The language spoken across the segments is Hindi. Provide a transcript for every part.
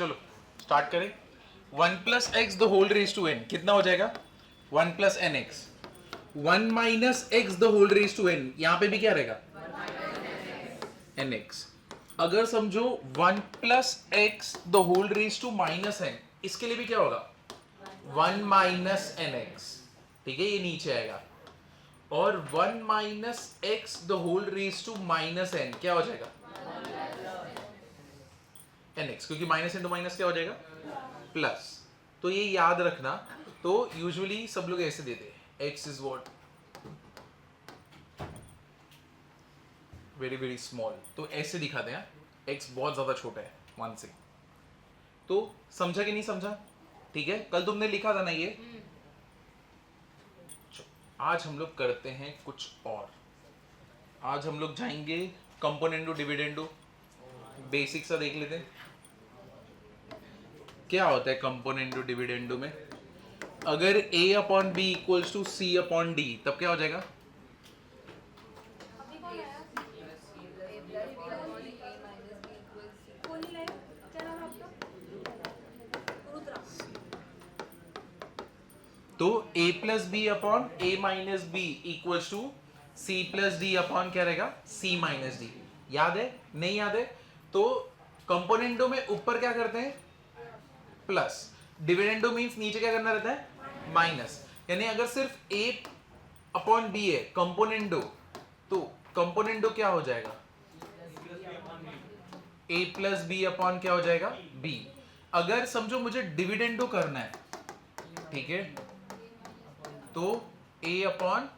चलो स्टार्ट करें। 1 plus x the whole raise to n कितना हो जाएगा? 1 plus n x. 1 minus x the whole raise to n, यहां पे भी क्या रहेगा? N x. अगर समझो 1 plus x the whole raise to minus n, इसके लिए भी क्या होगा? 1 माइनस एन एक्स। ठीक है, ये नीचे आएगा। और 1 minus x the whole raise to minus n क्या हो जाएगा? एन एक्स, क्योंकि माइनस इंटू माइनस क्या हो जाएगा? प्लस। तो ये याद रखना। तो यूजुअली सब लोग ऐसे देते हैं, x is what very very small, तो ऐसे दिखाते हैं एक्स बहुत ज्यादा छोटा है 1 से। तो समझा कि नहीं समझा? ठीक है, कल तुमने लिखा था ना ये। आज हम लोग करते हैं कुछ और। आज हम लोग जाएंगे कंपोनेंडो डिविडेंडो, बेसिक सा देख लेते हैं क्या होता है कंपोनेंडो डिविडेंडो में। अगर a upon b equals to c upon d, तब क्या हो जाएगा? तो a plus b upon a minus b equals to c plus d upon क्या रहेगा? c minus d. याद है? नहीं याद है? तो कंपोनेंडो में ऊपर क्या करते हैं? प्लस। डिविडेंडो मींस नीचे क्या करना रहता है? माइनस। यानी अगर सिर्फ a अपॉन बी है कंपोनेंडो, तो कंपोनेंडो क्या हो जाएगा? a प्लस बी अपॉन क्या हो जाएगा? b। अगर समझो मुझे डिविडेंडो करना है, ठीक है, तो a upon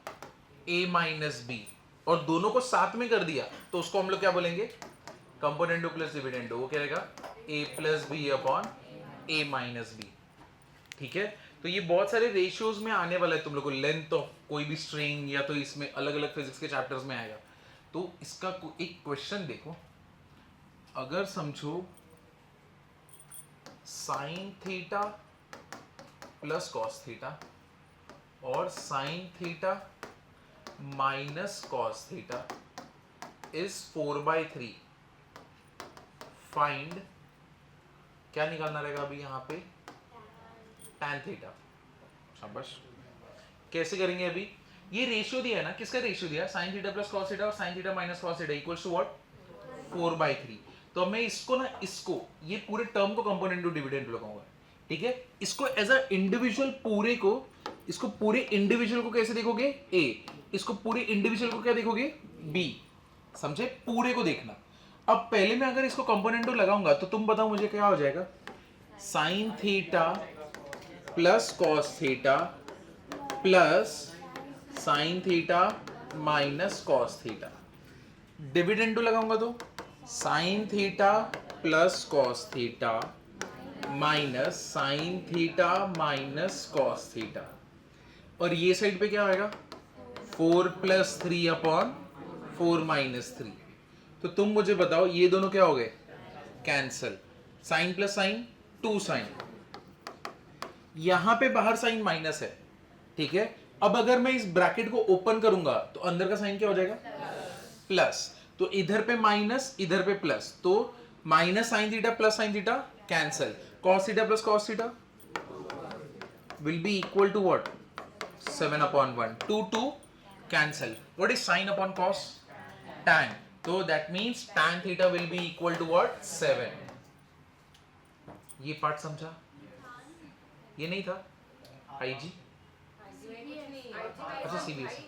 a minus b, और दोनों को साथ में कर दिया तो उसको हम लोग क्या बोलेंगे? Componendo plus dividendo. वो क्या रहेगा? a plus b upon a minus b. ठीक है, तो ये बहुत सारे रेशियोज में आने वाला है तुम लोग को। लेंथ ऑफ कोई भी स्ट्रिंग या तो इसमें अलग अलग फिजिक्स के चैप्टर्स में आएगा। तो इसका एक क्वेश्चन देखो। अगर समझो sine theta plus cos theta और sine theta minus cos theta is 4/3, find, क्या निकालना रहेगा अभी यहाँ पे? tan theta. शाबाश। कैसे करेंगे अभी? ये रेशियो दिया है ना, किसका रेशियो दिया? Sine theta plus cos theta और sine theta minus cos theta equals to what? 4/3। तो अब मैं इसको ना, इसको ये पूरे टर्म को कंपोनेंडो डिविडेंड लगाऊंगा। ठीक है, इसको एज अ इंडिविजुअल पूरे को, इसको पूरे इंडिविजुअल को कैसे देखोगे? ए। इसको पूरे इंडिविजुअल को क्या देखोगे? बी। समझे? पूरे को देखना। अब पहले मैं अगर इसको कंपोनेंडो लगाऊंगा तो तुम बताओ मुझे क्या हो जाएगा? Sign theta plus cos theta plus sine theta minus cos theta. Dividendo लगाऊंगा तो sign theta plus cos theta minus sine theta minus cos theta. और ये साइड पे क्या होगा? 4 प्लस 3 अपॉन 4 माइनस 3। तो तुम मुझे बताओ ये दोनों क्या हो गए? Cancel. Sine plus sine 2 sine, यहां पे बाहर साइन माइनस है। ठीक है, अब अगर मैं इस ब्रैकेट को ओपन करूंगा तो अंदर का साइन क्या हो जाएगा? प्लस। तो इधर पे माइनस, इधर पे प्लस, तो minus sine theta plus sine theta cancel. Cos theta plus cos theta will be equal to what? 7/1। 2 2 cancel. What is sine upon cos? tan. तो that means tan theta will be equal to what? 7। ये पार्ट समझा? ये नहीं था आईजी? अच्छा सीबीएसई।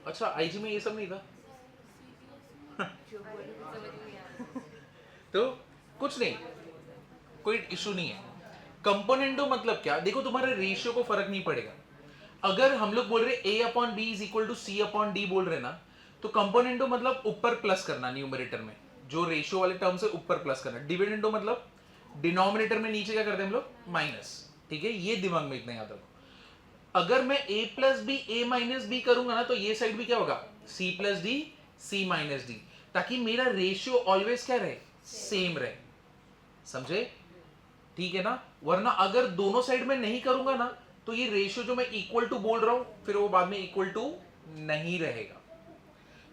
अच्छा आईजी में ये सब नहीं था। तो कुछ नहीं, कोई इशू नहीं है। कंपोनेंडो मतलब क्या? देखो तुम्हारे रेशियो को फर्क नहीं पड़ेगा। अगर हम लोग बोल रहे a upon b is equal to c upon d बोल रहे ना, तो कंपोनेंडो मतलब ऊपर प्लस करना, न्यूमरेटर में जो रेशियो वाले टर्म से ऊपर प्लस करना। डिविडेंडो मतलब डिनोमिनेटर में नीचे क्या करते हैं हम लोग? माइनस। ठीक है, ये दिमाग में इतना याद रखो। अगर मैं a plus b a minus b करूंगा ना, तो ये साइड भी क्या होगा? c plus d c minus d, ताकि मेरा रेशियो ऑलवेज क्या रहे? सेम रहे। समझे? ठीक है ना? वरना अगर दोनों साइड में नहीं करूंगा ना, तो ये रेशियो जो मैं इक्वल टू बोल रहा हूं, फिर वो बाद में इक्वल टू नहीं रहेगा।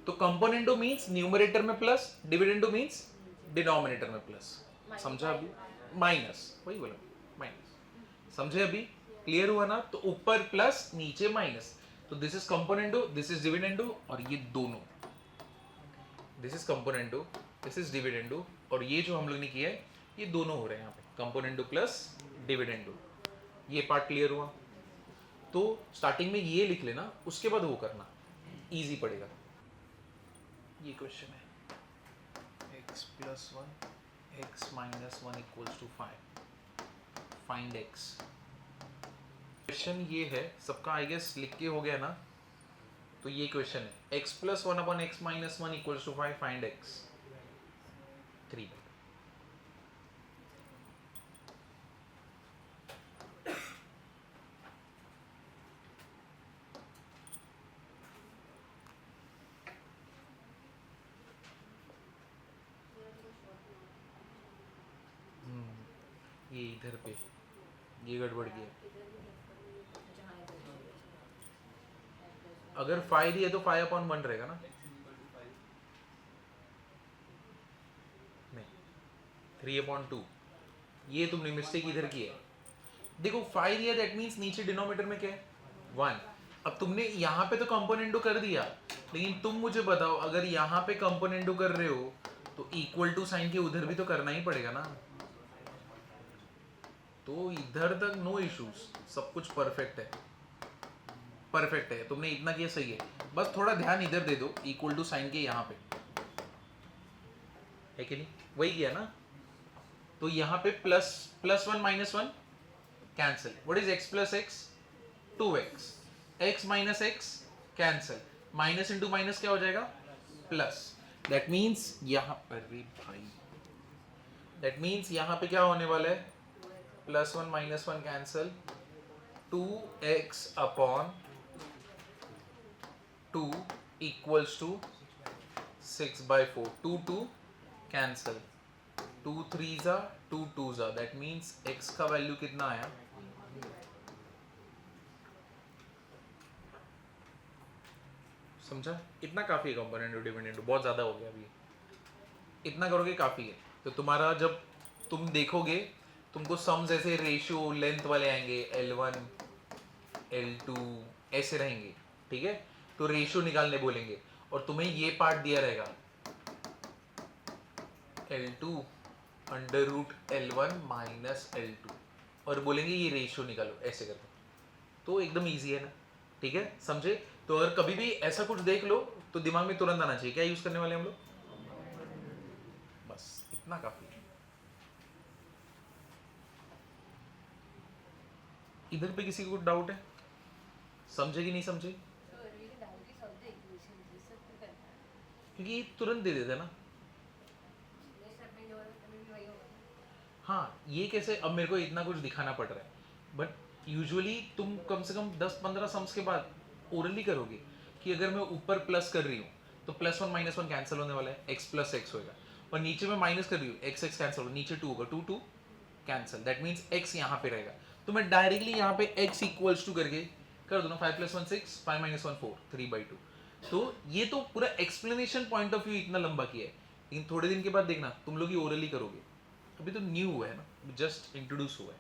तो कंपोनेंडो मींस न्यूमरेटर में प्लस, डिविडेंडो मींस डिनोमिनेटर में प्लस। समझा अभी? माइनस, वही बोला माइनस, समझे अभी? क्लियर हुआ ना? तो ऊपर प्लस नीचे माइनस, तो this is componendo, this is dividendo, और ये दोनों, this is componendo, this is dividendo, और ये जो हम लोग ने किया है ये दोनों हो रहे हैं यहाँ पे, कंपोनेंडो प्लस डिविडेंडो। ये पार्ट क्लियर हुआ? तो स्टार्टिंग में ये लिख लेना, उसके बाद वो करना, इजी पड़ेगा। ये क्वेश्चन है, x plus 1 x minus 1 equals to 5, find x। Question ये है सबका, आई गेस लिख के हो गया ना? तो ये क्वेश्चन है, x plus 1 upon x minus 1 equals to 5, find x 3। ये इधर पे ये गड़बड़ गया, अगर 5 दिया तो 5 upon 1 रहेगा ना? नहीं, 3 upon 2, ये तुमने मिस्टेक इधर की है। देखो 5 दिया, दैट मीन्स नीचे डिनोमिनेटर में क्या है? 1। अब तुमने यहाँ पे तो कंपोनेंडो कर दिया, लेकिन तुम मुझे बताओ, अगर यहाँ पे कंपोनेंडो कर रहे हो तो इक्वल टू साइन के उधर भी तो करना ही पड़ेगा ना? तो इधर तक नो इश्यूज, सब कुछ परफेक्ट है, परफेक्ट है, तुमने इतना किया सही है। बस थोड़ा ध्यान इधर दे दो, इक्वल टू साइन के यहाँ पे है कि नहीं? वही किया ना? तो यहाँ पे plus plus 1 minus 1 cancel, what is x plus x? 2x, x minus x cancel, minus into minus क्या हो जाएगा? प्लस। दैट मीन्स यहाँ पर, अरे भाई, दैट मीन्स यहाँ पे क्या होने वाला है? Plus 1 minus 1 cancel, 2x upon 2 equals to 6/4, 2 2 cancel, 2 3 जा 2 2 जा, दैट मीन्स x का वैल्यू कितना आया? समझा? इतना काफी है, कंपोनेंट और डिविडेंड बहुत ज्यादा हो गया अभी, इतना करोगे काफी है। तो तुम्हारा जब तुम देखोगे, तुमको सम्स ऐसे रेशियो लेंथ वाले आएंगे, L1 L2 ऐसे रहेंगे, ठीक है? तो रेशियो निकालने बोलेंगे, और तुम्हें ये पार्ट दिया रहेगा L2 under root L1 minus L2, और बोलेंगे ये रेशियो निकालो, ऐसे करके। तो एकदम इजी है ना? ठीक है, समझे? तो अगर कभी भी ऐसा कुछ देख लो तो दिमाग में तुरंत आना चाहिए, क्या यूज करने वाले हम लोग? बस इतना काफी है। इधर पे किसी को कुछ डाउट है? समझे कि नहीं समझे? क्योंकि ये तुरंत दे देते ना। हाँ, ये कैसे, अब मेरे को इतना कुछ दिखाना पड़ रहा है, बट यूजुअली तुम कम से कम 10-15 सम्स के बाद ओरली करोगे कि अगर मैं ऊपर प्लस कर रही हूँ तो प्लस 1 माइनस 1 कैंसिल होने वाला है, x प्लस x होएगा, और नीचे में माइनस कर रही हूँ, x x कैंसिल होगा, नीचे 2 होगा, 2 2 कैंसिल, दैट मीन्स x यहाँ पे रहेगा। तो मैं डायरेक्टली यहाँ पे x इक्वल्स टू करके कर दूँ ना, 5 + 1 6, 5 - 1 4, 3/2। तो ये तो पूरा एक्सप्लेनेशन पॉइंट ऑफ व्यू इतना लंबा किया है, लेकिन थोड़े दिन के बाद देखना तुम लोग ही ओरली करोगे, अभी तो न्यू हुआ है ना, जस्ट इंट्रोड्यूस हुआ है।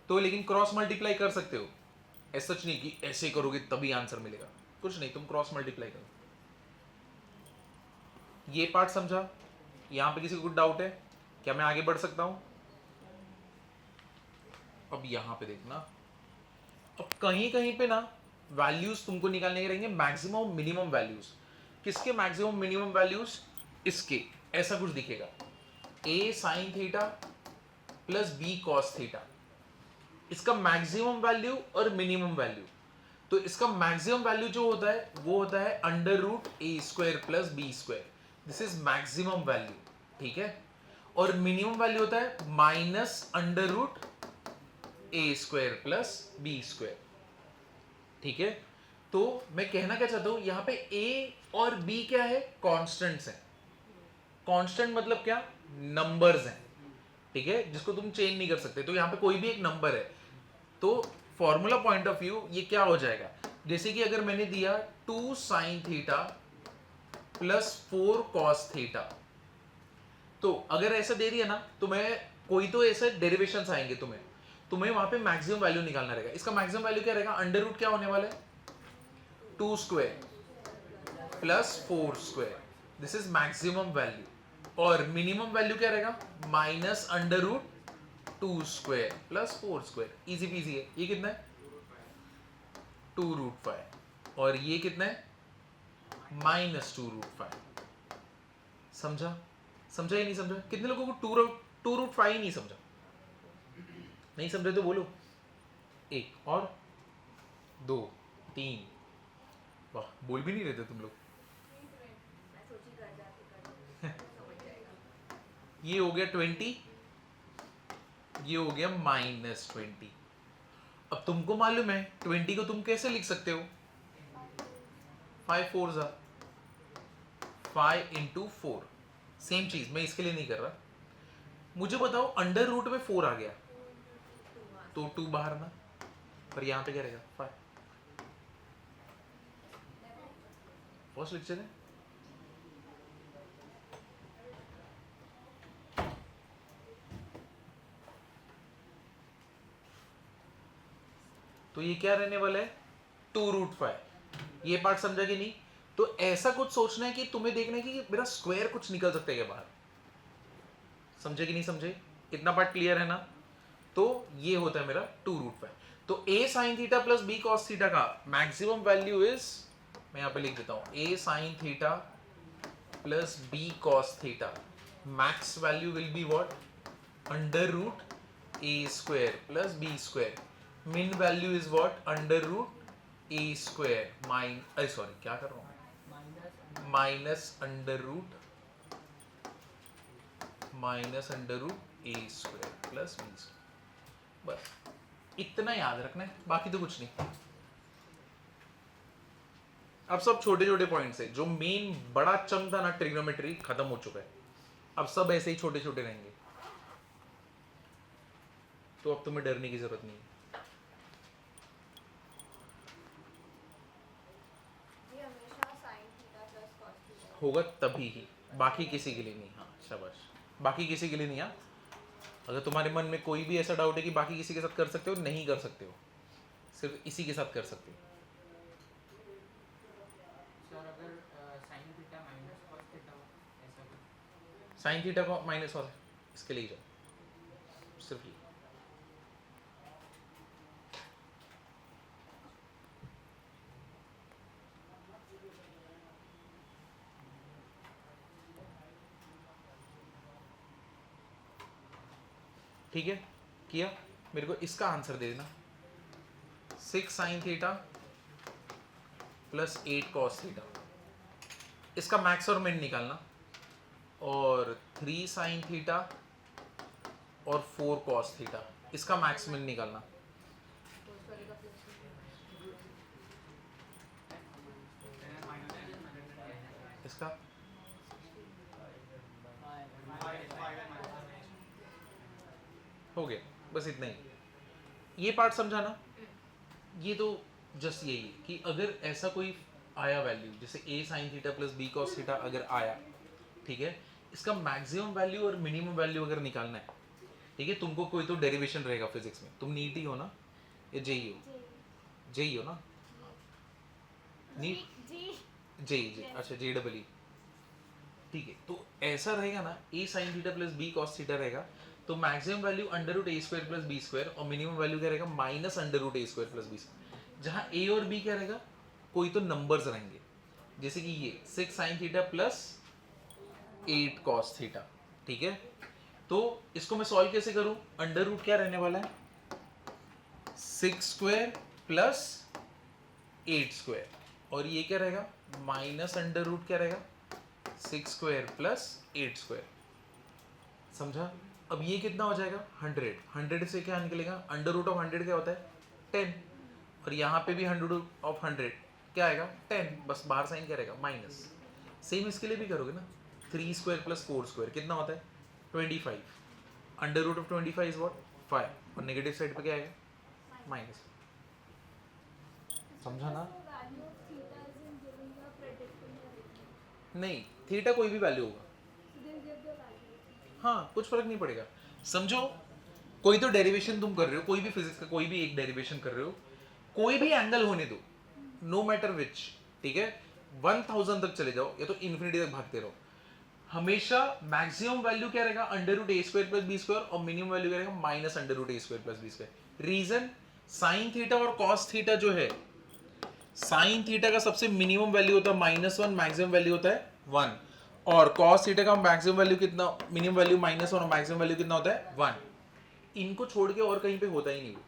तो लेकिन क्रॉस मल्टीप्लाई कर सकते हो, ऐसा सच नहीं कि ऐसे करोगे तभी आंसर मिलेगा, कुछ नहीं, तुम क्रॉस मल्टीप्लाई करो। ये पार्ट समझा? यहां पे किसी को कुछ डाउट है? क्या मैं आगे बढ़ सकता हूं? अब यहां पे देखना, अब कहीं कहीं पे ना वैल्यूज तुमको निकालने के रहेंगे, मैक्सिमम मिनिमम वैल्यूज। किसके मैक्सिमम मिनिमम वैल्यूज? इसके, ऐसा कुछ दिखेगा, a sin theta plus b cos theta, इसका मैक्सिमम वैल्यू और मिनिमम वैल्यू। तो इसका मैक्सिमम वैल्यू जो होता है वो होता है under root A square plus B square, this is maximum value, ठीक है? और मिनिमम वैल्यू होता है माइनस अंडर रूट ए स्क्वायर प्लस बी स्क्वायर, ठीक है? तो मैं कहना क्या चाहता हूं, यहां पे a और b क्या है? कांस्टेंट्स हैं। कांस्टेंट मतलब क्या? नंबर्स हैं, ठीक है, जिसको तुम चेंज नहीं कर सकते। तो यहां पे कोई भी एक नंबर है, तो फॉर्मूला पॉइंट ऑफ व्यू ये क्या हो जाएगा? जैसे कि अगर मैंने दिया 2 sin theta plus 4 cos theta, तो अगर ऐसा दे दिया ना, तुम्हें कोई तो ऐसे डेरिवेशंस आएंगे, तुम्हें वहां पे मैक्सिमम वैल्यू निकालना रहेगा। इसका मैक्सिमम वैल्यू क्या रहेगा? अंडर रूट क्या होने वाला है? 2 square plus 4 square, this is maximum value. और मिनिमम वैल्यू क्या रहेगा? Minus under root 2 square plus 4 square. Easy peasy है। ये कितना है? 2√5। और ये कितना है? माइनस 2√5। समझा? समझा या नहीं समझा? कितने लोगों को 2√5 नहीं समझा? नहीं समझे तो बोलो। 1 और 2 3। वाह, बोल भी नहीं रहे थे तुम लोग। ये हो गया 20, ये हो गया -20। अब तुमको मालूम है 20 को तुम कैसे लिख सकते हो? 5 4 जा 5 इंटू 4। सेम चीज मैं इसके लिए नहीं कर रहा। मुझे बताओ अंडर रूट में 4 आ गया तो 2 बाहर ना, पर यहां पे क्या रहेगा? 5। फर्स्ट लेक्चर है। तो ये क्या रहने वाला है? 2√5। ये पार्ट समझा कि नहीं? तो ऐसा कुछ सोचना है कि तुम्हें देखना है कि मेरा स्क्वायर कुछ निकल सकता है क्या बाहर। समझे कि नहीं समझे? इतना पार्ट क्लियर है ना? तो ये होता है मेरा 2√5। तो a sin theta plus b cos theta का मैक्सिमम वैल्यू इज, मैं यहां पे लिख देता हूं, a sin theta plus b cos theta max value will be what? Under root a square plus b square. Min value is what? Under root a square sorry क्या कर रहा हूं? Minus under root a square plus b square. बस इतना याद रखना है, बाकी तो कुछ नहीं। अब सब छोटे छोटे पॉइंट्स है। जो मेन बड़ा चंक था ना ट्रिग्नोमेट्री, खत्म हो चुका है। अब सब ऐसे ही छोटे छोटे रहेंगे, तो अब तुम्हें डरने की जरूरत नहीं है। होगा तभी ही, बाकी किसी के लिए नहीं। हाँ शाबाश, बाकी किसी के लिए नहीं। हाँ, अगर तुम्हारे मन में कोई भी ऐसा डाउट है कि बाकी किसी के साथ कर सकते हो, नहीं कर सकते हो, सिर्फ इसी के साथ कर सकते हो। सर अगर sign theta minus cos theta हो ऐसा कुछ? साइन थीटा को माइनस कॉस, इसके लिए जाओ सिर्फ ये। ठीक है, किया? मेरे को इसका आंसर दे देना। 6 sign theta plus 8 cos theta, इसका मैक्स और मिन निकालना। और 3 साइन थीटा और 4 कॉस थीटा, इसका मैक्स मिन निकालना। इसका हो गया, बस इतना ही। ये पार्ट समझा ना? ये तो जस्ट यही है कि अगर ऐसा कोई आया वैल्यू, जैसे a sin theta plus b cos theta अगर आया, ठीक है, इसका मैक्सिमम वैल्यू और मिनिमम वैल्यू अगर निकालना है, ठीक है, तुमको कोई तो डेरिवेशन रहेगा फिजिक्स में। तुम नीट ही हो ना या जेई हो? जेई हो ना? नीट जेई, अच्छा JEE। ठीक है, तो ऐसा रहेगा ना, a sin theta plus b cos theta रहेगा, तो maximum value under root a square plus b square, और मिनिमम वैल्यू क्या रहेगा? Minus under root a square plus b square. जहाँ a और b क्या रहेगा? कोई तो नंबर्स रहेंगे, जैसे कि ये 6 sin theta plus 8 cos theta. ठीक है, तो इसको मैं सॉल्व कैसे करूं? अंडर रूट क्या रहने वाला है? 6 स्क्वायर प्लस 8 स्क्वायर, और ये क्या रहेगा? माइनस अंडर रूट क्या रहेगा? 6 स्क्वायर प्लस 8 स्क्वायर। समझा? अब ये कितना हो जाएगा? 100। 100 से क्या निकलेगा? अंडर रूट ऑफ 100 क्या होता है? 10। और यहाँ पे भी अंडर रूट ऑफ 100 क्या आएगा? 10। बस बाहर साइन क्या रहेगा? माइनस। सेम इसके लिए भी करोगे ना, 3 स्क्वायर प्लस 4 स्क्वायर कितना होता है? 25। Under root of 25 is what? 5। और नेगेटिव साइड पे क्या आएगा? माइनस। समझा ना? नहीं, थीटा कोई भी वैल्यू होगा। हाँ, कुछ फर्क नहीं पड़ेगा। समझो कोई तो डेरिवेशन तुम कर रहे हो, कोई भी फिजिक्स का कोई भी एक डेरिवेशन कर रहे हो, कोई भी एंगल होने दो, नो मैटर विच, ठीक है, 1000 तक चले जाओ या तो इन्फिनिटी तक भागते रहो, हमेशा मैक्सिमम वैल्यू क्या रहेगा, अंडर रूट ए स्क्वायर प्लस बी स्क्वायर, और मिनिमम वैल्यू क्या रहेगा, माइनस अंडर रूट ए square plus B square. Reason, sine theta और कॉस थीटा जो है, साइन थीटा का सबसे मिनिमम वैल्यू होता है -1, मैक्सिमम वैल्यू होता है 1, और कॉस थीटा का मैक्सिमम वैल्यू कितना, मिनिमम वैल्यू -1 और मैक्सिमम वैल्यू कितना होता है 1। इनको छोड़ के और कहीं पे होता ही नहीं वो।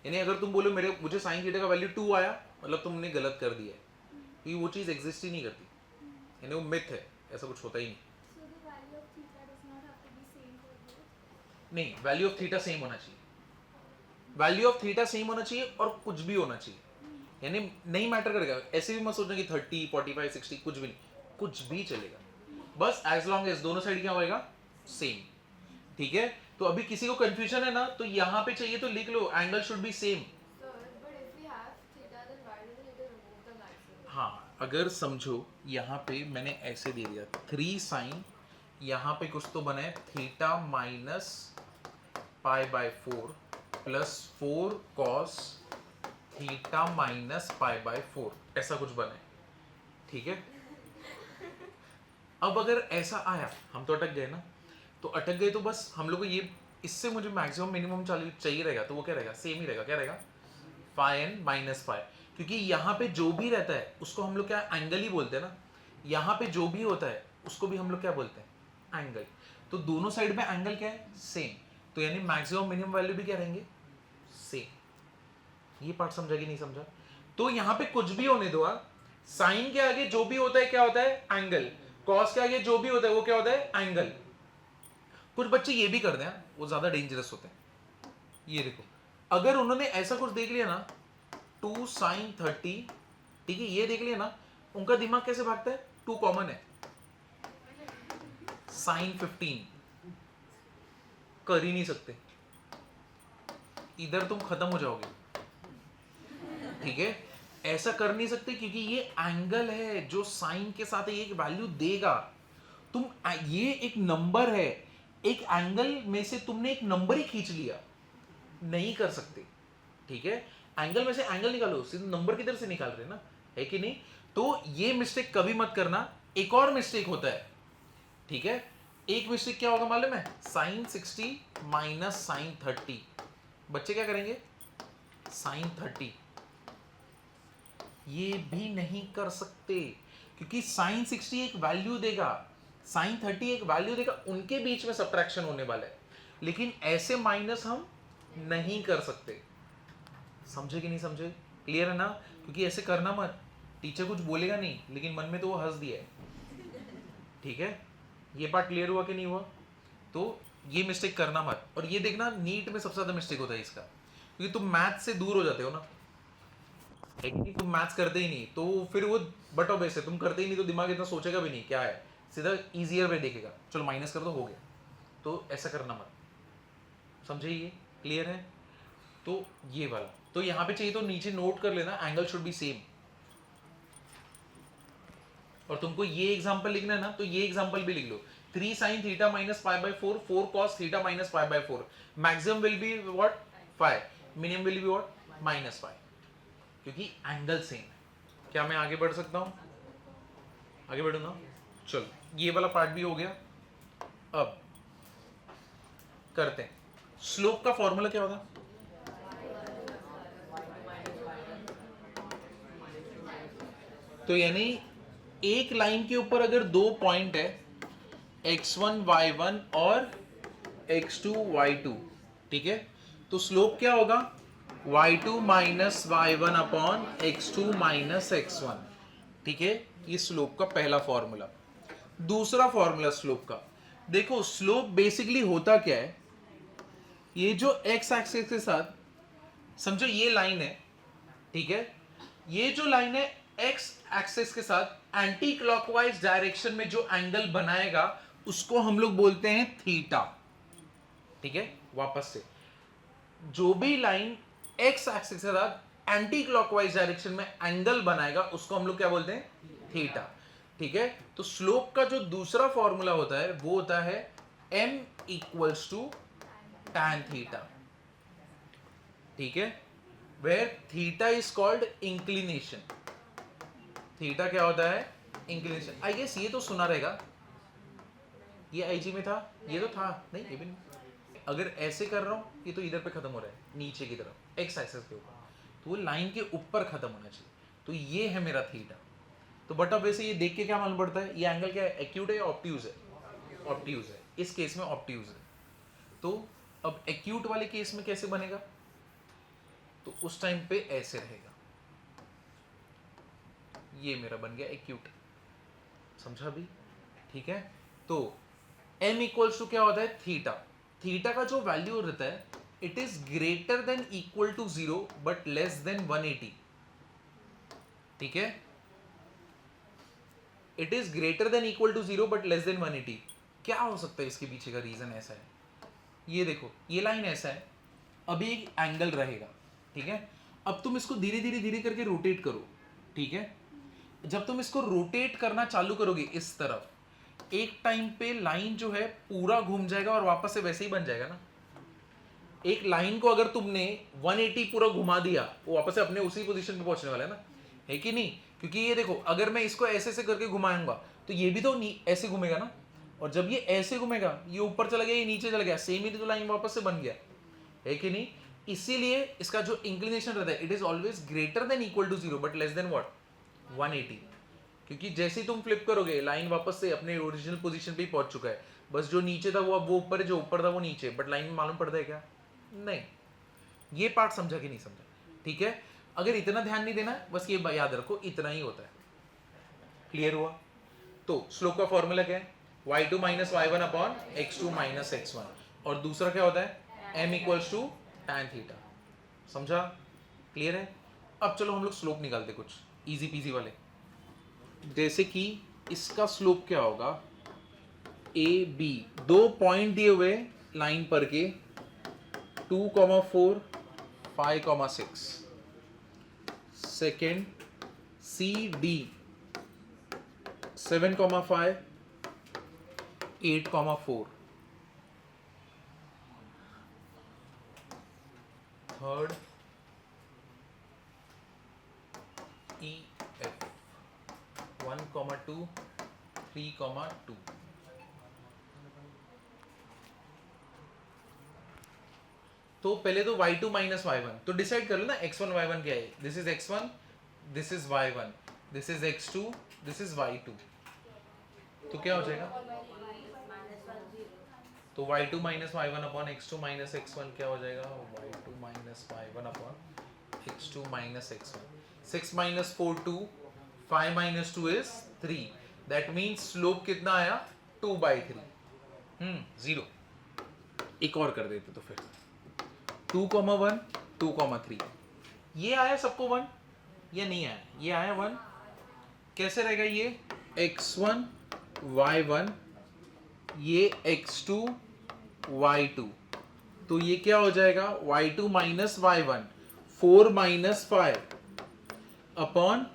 यानी अगर तुम बोलो मुझे साइन थीटा का वैल्यू 2 आया, मतलब तुमने गलत कर दिया है, क्योंकि वो चीज़ एग्जिस्ट ही नहीं करती, यानी वो मिथ है, ऐसा कुछ होता ही नहीं। नहीं, वैल्यू ऑफ थीटा सेम होना चाहिए, वैल्यू ऑफ थीटा सेम होना चाहिए और कुछ भी होना चाहिए, यानी नहीं मैटर करेगा। ऐसे भी मत सोचना कि 30, 45, 60 कुछ भी नहीं, कुछ भी चलेगा, बस एज लॉन्ग एज दोनों साइड क्या होएगा, सेम, ठीक है। तो अभी किसी को कंफ्यूजन है ना, तो यहाँ पे चाहिए तो लिख लो, एंगल शुड बी सेम। हाँ, अगर समझो यहाँ पे मैंने ऐसे दे दिया 3 साइन, यहाँ पे कुछ तो बना है थीटा माइनस π/4 प्लस 4 कॉस थीटा माइनस π/4, ऐसा कुछ बना है, ठीक है। अब अगर ऐसा आया, हम तो अटक गए ना, तो अटक गए तो बस हम लोग को ये, इससे मुझे मैक्सिमम मिनिमम चाहिए रहेगा, तो वो क्या रहेगा, सेम ही रहेगा, क्या रहेगा, φn माइनस φ, क्योंकि यहाँ पे जो भी रहता है उसको हम लोग क्या एंगल ही बोलते हैं ना, यहाँ पे जो भी होता है उसको भी हम लोग क्या बोलते हैं, एंगल। तो दोनों साइड में एंगल क्या है, सेम, तो यानी मैक्सिमम मिनिमम वैल्यू भी क्या रहेंगे, सेम। ये पार्ट समझा कि नहीं समझा? तो यहाँ पे कुछ भी होने दो, साइन के आगे जो भी होता है क्या होता है, एंगल, कॉस के आगे जो भी होता है वो क्या होता है, एंगल। कुछ बच्चे ये भी कर दें, वो ज्यादा डेंजरस होते हैं। ये देखो, अगर उन्होंने ऐसा कुछ देख लिया ना, 2 sin 30, ठीक है, ये देख लिया ना, उनका दिमाग कैसे भागता है, 2 कॉमन है, sin 15 कर ही नहीं सकते, इधर तुम खत्म हो जाओगे, ठीक है, ऐसा कर नहीं सकते, क्योंकि ये एंगल है जो साइन के साथ एक वैल्यू देगा। तुम ये एक नंबर है, एक एंगल में से तुमने एक नंबर ही खींच लिया, नहीं कर सकते, ठीक है। एंगल में से एंगल निकालो, सीधे नंबर किधर से निकाल रहे ना, है कि नहीं। तो ये मिस्टेक कभी मत करना। एक और मिस्टेक होता है, ठीक है, एक मिस्टेक क्या होगा मालूम है, sin 60 माइनस sin 30, बच्चे क्या करेंगे, sin 30, ये भी नहीं कर सकते, क्योंकि sin 60 एक वैल्यू देगा, sin 30 एक वैल्यू देगा, उनके बीच में सब्ट्रैक्शन होने वाला है, लेकिन ऐसे माइनस हम नहीं कर सकते। समझे कि नहीं समझे, क्लियर है ना? क्योंकि ऐसे करना मत, टीचर कुछ बोलेगा नहीं, लेकिन मन में तो वो हंस दिया है, ठीक है। ये पार्ट क्लियर हुआ कि नहीं हुआ? तो ये मिस्टेक करना मत। और ये देखना, नीट में सबसे ज्यादा मिस्टेक होता है इसका, क्योंकि तुम मैथ से दूर हो जाते हो ना, तुम मैथ्स करते ही नहीं, तो फिर वो बट ऑब्वियस है, तुम करते ही नहीं तो दिमाग इतना सोचेगा भी नहीं क्या है, सीधा इजियर वे देखेगा, चलो माइनस कर दो, हो गया। तो ऐसा करना मत, समझे? ये क्लियर है? तो ये वाला, तो यहाँ पे चाहिए तो नीचे नोट कर लेना, एंगल शुड बी सेम। और तुमको ये एग्जांपल लिखना है ना, तो ये एग्जांपल भी लिख लो, 3 sin theta minus π/4, 4 cos theta minus π/4, maximum will be what, 5, minimum will be what, -5, क्योंकि एंगल सेम है। क्या मैं आगे बढ़ सकता हूँ? आगे बढ़ू ना? चलो, ये वाला पार्ट भी हो गया। अब करते हैं, स्लोप का फॉर्मूला क्या होगा? तो यानी एक लाइन के ऊपर अगर 2 पॉइंट है, x1 y1 और x2 y2, ठीक है, तो स्लोप क्या होगा, y2 minus y1 upon x2 minus x1, ठीक है। ये स्लोप का पहला फॉर्मूला। दूसरा फॉर्मूला स्लोप का, देखो स्लोप बेसिकली होता क्या है, ये जो x एक्सिस के साथ, समझो ये लाइन है, ठीक है, ये जो लाइन है x एक्सिस के साथ एंटी क्लॉकवाइज डायरेक्शन में जो एंगल बनाएगा उसको हम लोग बोलते हैं थीटा, ठीक है। वापस से, जो भी लाइन x एक्सिस के साथ एंटी क्लॉकवाइज डायरेक्शन में एंगल बनाएगा उसको हम लोग क्या बोलते हैं, थीटा, ठीक है। तो स्लोप का जो दूसरा फॉर्मूला होता है वो होता है m equals to tan theta, ठीक है, where theta is called inclination. Theta क्या होता है? इंक्लिनेशन। आई गेस ये तो सुना रहेगा, ये आईजी में था, ये तो था नहीं, ये भी नहीं। अगर ऐसे कर रहा हूं, ये तो इधर पे खत्म हो रहा है नीचे की तरफ एक्स एक्सिस के ऊपर, तो वो लाइन के ऊपर खत्म होना चाहिए, तो ये है मेरा थीटा। तो बट अब वैसे ये देख के क्या मालूम पड़ता है, ये एंगल क्या है, एक्यूट है या ऑब्ट्यूज है? ऑब्ट्यूज है, इस केस में ऑब्ट्यूज है। तो अब एक्यूट वाले केस में कैसे बनेगा, तो उस टाइम पे ऐसे रहेगा, ये मेरा बन गया एक्यूट। समझा भी? ठीक है। तो m इक्वल्स टू क्या होता है? थीटा। थीटा का जो वैल्यू रहता है, it is greater than equal to 0 but less than 180। ठीक है, it is greater than equal to 0 but less than 180। क्या हो सकता है इसके पीछे का रीजन? ऐसा है, ये देखो, ये लाइन ऐसा है, अभी एक एंगल रहेगा, ठीक है। अब तुम इसको धीरे धीरे धीरे करके रोटेट करो, ठीक है। जब तुम इसको रोटेट करना चालू करोगे इस तरफ, एक टाइम पे लाइन जो है पूरा घूम जाएगा और वापस से वैसे ही बन जाएगा ना। एक लाइन को अगर तुमने 180 पूरा घुमा दिया, वो वापस से अपने उसी पोजीशन पे पहुंचने वाला है ना, है कि नहीं? क्योंकि ये देखो, अगर मैं इसको ऐसे से करके घुमाऊंगा तो ये भी तो ऐसे घूमेगा ना, और जब ये ऐसे घूमेगा, ये ऊपर चला गया, ये नीचे चला गया, सेम ही तो लाइन वापस से बन गया, है कि नहीं? इसीलिए इसका जो इंक्लिनेशन रहता है, it is always greater than equal to 0 but less than what? 180। क्योंकि जैसे ही तुम फ्लिप करोगे, लाइन वापस से अपने ओरिजिनल पोजीशन पे ही पहुंच चुका है, बस जो नीचे था वो अब वो ऊपर है, जो ऊपर था वो नीचे, बट लाइन में मालूम पड़ता है क्या? नहीं। ये पार्ट समझा कि नहीं समझा? ठीक है, अगर इतना ध्यान नहीं देना, बस ये याद रखो, इतना ही होता है। क्लियर हुआ? तो स्लोप का फॉर्मूला क्या है? y2 minus y1 upon x2 minus x1, और दूसरा क्या होता है? m equals to tan theta. समझा? क्लियर है? अब चलो हम लोग स्लोप निकालते कुछ इजी पीजी वाले। जैसे कि इसका स्लोप क्या होगा? ए बी, दो पॉइंट दिए हुए लाइन पर के, 2,4 5,6। Second C D 7,5 8,4। Third E F 1,2 3,2। तो पहले तो y2 माइनस y1, तो डिसाइड कर लो ना x1 y1 क्या है। This is x1, this is y1, this is x2, this is y2, तो क्या हो जाएगा? तो y2 minus y1 upon x2 minus x1 क्या हो जाएगा? y2 minus y1 upon x2 minus x1। 6 minus 4 2, 5 minus 2 is 3, that means slope कितना आया? 2/3। 0। एक और कर देते तो फिर 2,1 2,3, ये आया सबको 1 या नहीं आया? ये आया 1। कैसे रहेगा ये? x1 y1, ये x2 y2, तो ये क्या हो जाएगा? y2 minus y1 4 minus 5 upon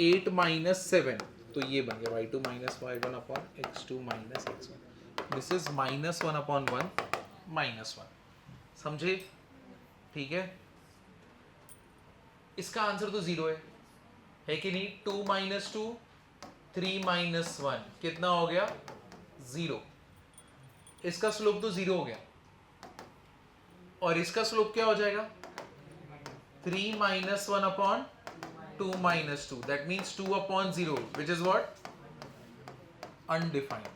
8 minus 7, तो ये बन गया y2 minus y1 upon x2 minus x1। This is -1 upon 1 -1। समझे? ठीक है, इसका आंसर तो 0 है कि नहीं? 2 माइनस 2 3 माइनस 1 कितना हो गया? 0। इसका स्लोप तो 0 हो गया, और इसका स्लोप क्या हो जाएगा? 3 minus 1 upon 2 minus 2, that means 2 upon 0, which is what? Undefined.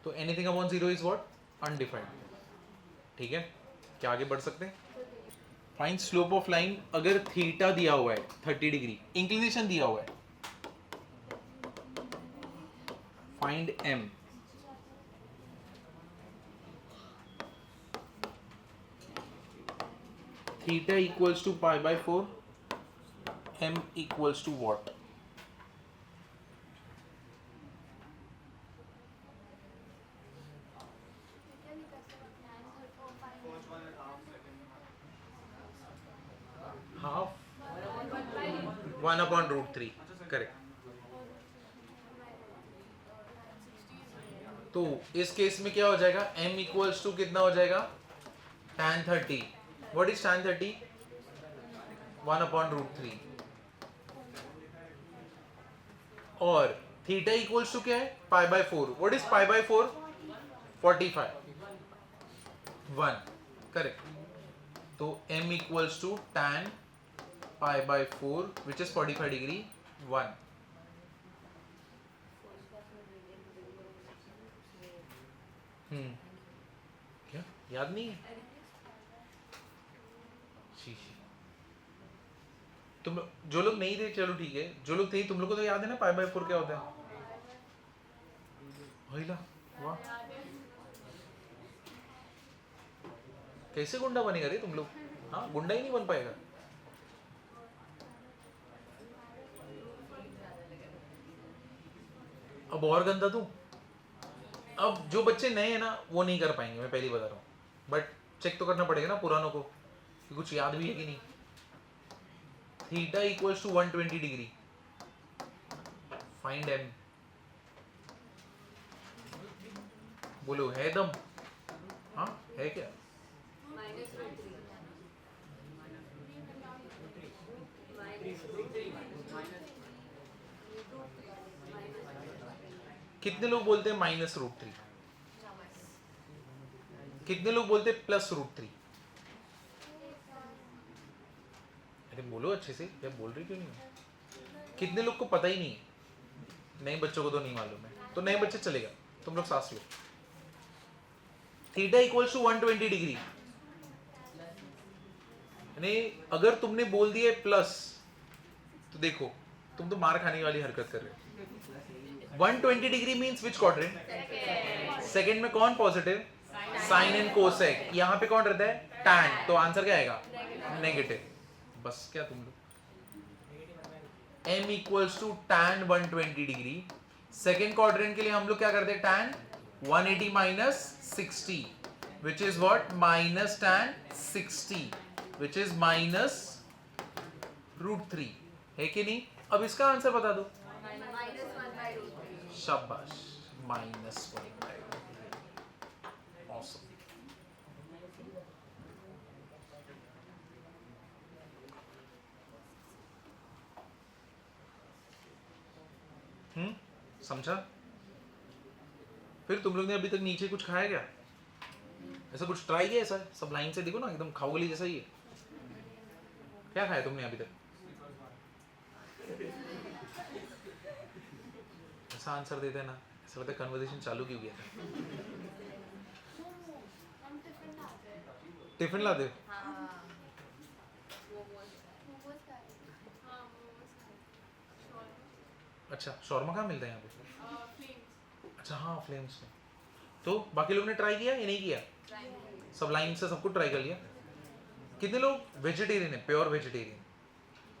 तो anything upon 0 is what? Undefined. ठीक है, क्या आगे बढ़ सकते हैं? Find slope of line. अगर थीटा दिया हुआ है 30 डिग्री, इंक्लिनेशन दिया हुआ है, find m। Theta equals to π/4, m equals to what? Half 1/√3, correct. तो इस केस में क्या हो जाएगा, m इक्वल्स टू कितना हो जाएगा, tan 30. What is tan 30? 1/√3. और थीटा इक्वल्स टू क्या है, π/4. What is π/4? 45. 1. करेक्ट. तो m equals to tan π/4 which is 45 degree 1. क्या याद नहीं है? शीशी. तुम जो लोग नहीं थे चलो ठीक है, जो लोग थे तुम लोग को तो याद है ना π/4 क्या होता है? वहीला. वाह, कैसे गुंडा बनेगा रे तुम लोग? हाँ, गुंडा ही नहीं बन पाएगा. अब और गंदा तू. अब जो बच्चे नए हैं ना वो नहीं कर पाएंगे, मैं पहले ही बता रहा हूँ. बट चेक तो करना पड़ेगा ना पुरानों को कि कुछ याद भी है कि नहीं. Theta equals to 120 degree. Find M. बोलो है दम? हाँ है क्या? कितने लोग बोलते हैं -√3? कितने लोग बोलते हैं +√3? अरे बोलो अच्छे से, क्या बोल रही क्यों नहीं हो? कितने लोग को पता ही नहीं है? नए बच्चों को तो नहीं मालूम है, तो नए बच्चे चलेगा, तुम लोग सांस लो. Theta equals to 120 degree. यानी अगर तुमने बोल दिया प्लस तो देखो तुम तो मार खाने वाली हरकत कर रहे हो. 120 डिग्री मींस विच क्वाड्रेंट? सेकंड में कौन पॉजिटिव? Sign and cosec. यहाँ पे कौन रहता है? tan. तो आंसर क्या आएगा? नेगेटिव. बस क्या तुम लोग. m equals to tan 120 degree. Second quadrant के लिए हम लोग क्या करते हैं? tan 180 minus 60 which is what? Minus tan 60 which is -√3. है कि नहीं? अब इसका आंसर बता दो. शाबाश, -1/√3. ऑसम. समझा? फिर तुम लोग ने अभी तक नीचे कुछ खाया क्या? ऐसा कुछ ट्राई किया? ऐसा सब लाइन से देखो ना, एकदम खाओगली जैसा ही है. क्या खाया तुमने अभी तक? ऐसा आंसर देते ना, ऐसा लगता है कन्वर्सेशन चालू क्यों किया था. टिफिन लाते हो? अच्छा, शॉर्मा कहाँ मिलता है यहाँ पे? अच्छा हाँ, फ्लेम्स में. तो बाकी लोग ने ट्राई किया या नहीं किया? सब लाइन से सबको ट्राई कर लिया. कितने लोग वेजिटेरियन है, प्योर वेजिटेरियन?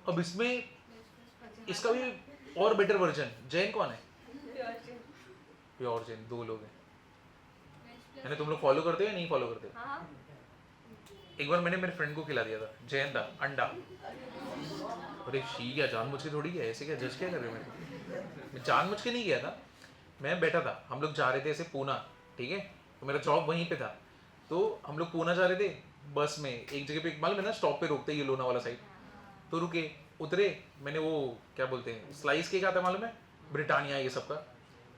अब इसमें इसका भी और बेटर वर्जन. जैन कौन है? प्योर जैन 2 लोग हैं. यानी तुम लोग फॉलो करते हो या नहीं फॉलो करते हो? एक बार मैंने मेरे फ्रेंड को खिला दिया था, जैन था, अंडा. अरे शी क्या जानबूझ के थोड़ी किया, ऐसे क्या जज क्या कर रहे हो? मैं जानबूझ के नहीं किया था. मैं बैठा था, हम लोग जा रहे थे ऐसे पूना, ठीक है, तो मेरा जॉब वहीं पे था. तो हम लोग पूना जा रहे थे बस में. एक जगह पे मालूम है ना, स्टॉप पे रोकते ये लोनावाला साइड. तो रुके, उतरे. मैंने वो क्या बोलते हैं, स्लाइस केक आता है मालूम है, ब्रिटानिया ये सब का.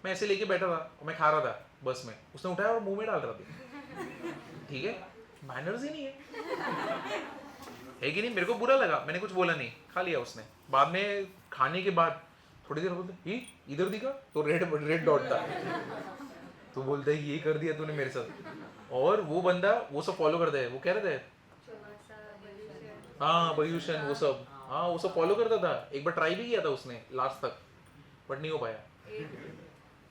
मैं ऐसे लेके बैठा था और मैं खा रहा था बस में. उसने उठाया और मुंह में डाल रहा था. ठीक है, मैनर्स ही नहीं है कि नहीं? मेरे को बुरा लगा, मैंने कुछ बोला नहीं, खा लिया उसने. बाद में खाने के बाद थोड़ी देर बोलते ये इधर दिखा तो रेड डॉट था. तो बोलता है ये कर दिया तूने मेरे साथ. और वो बंदा वो सब फॉलो करता है. वो कह रहा था हाँ बयूशन वो सब, हाँ वो सब फॉलो करता था. एक बार ट्राई भी किया था उसने लास्ट तक, बट नहीं हो पाया.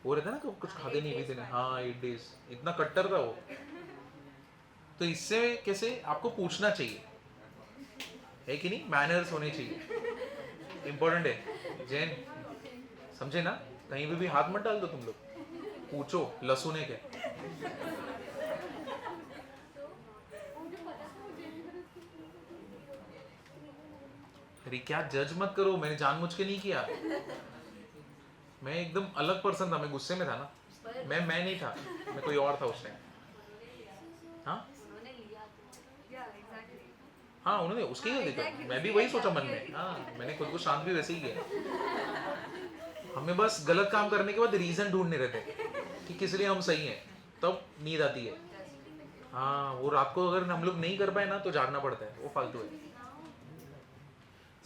वो रहता ना कुछ खाते नहीं पीते नहीं. हाँ 8 days. इतना कट्टर था वो. तो इससे कैसे आपको पूछना चाहिए, है कि नहीं? मैनर्स होने चाहिए, इंपॉर्टेंट है. जैन समझे ना? कहीं भी हाथ मत डाल दो तुम लोग. पूछो लहसुन है क्या. अरे क्या जज मत करो, मैंने जानबूझ के नहीं किया. मैं एकदम अलग पर्सन था, मैं गुस्से में था ना. मैं नहीं था, मैं कोई और था उस टाइम। हाँ उन्होंने लिया तो या एग्जैक्टली हाँ उन्होंने उसके ही देखा, मैं भी वही सोचा मन में। हाँ मैंने खुद को शांत भी वैसे ही किया। हमें बस गलत काम करने के बाद रीजन ढूंढने रहते कि किस लिए हम सही हैं, तब नींद आती है। हाँ वो रात को अगर हम लोग नहीं कर पाए ना तो जागना पड़ता है, वो फालतू है।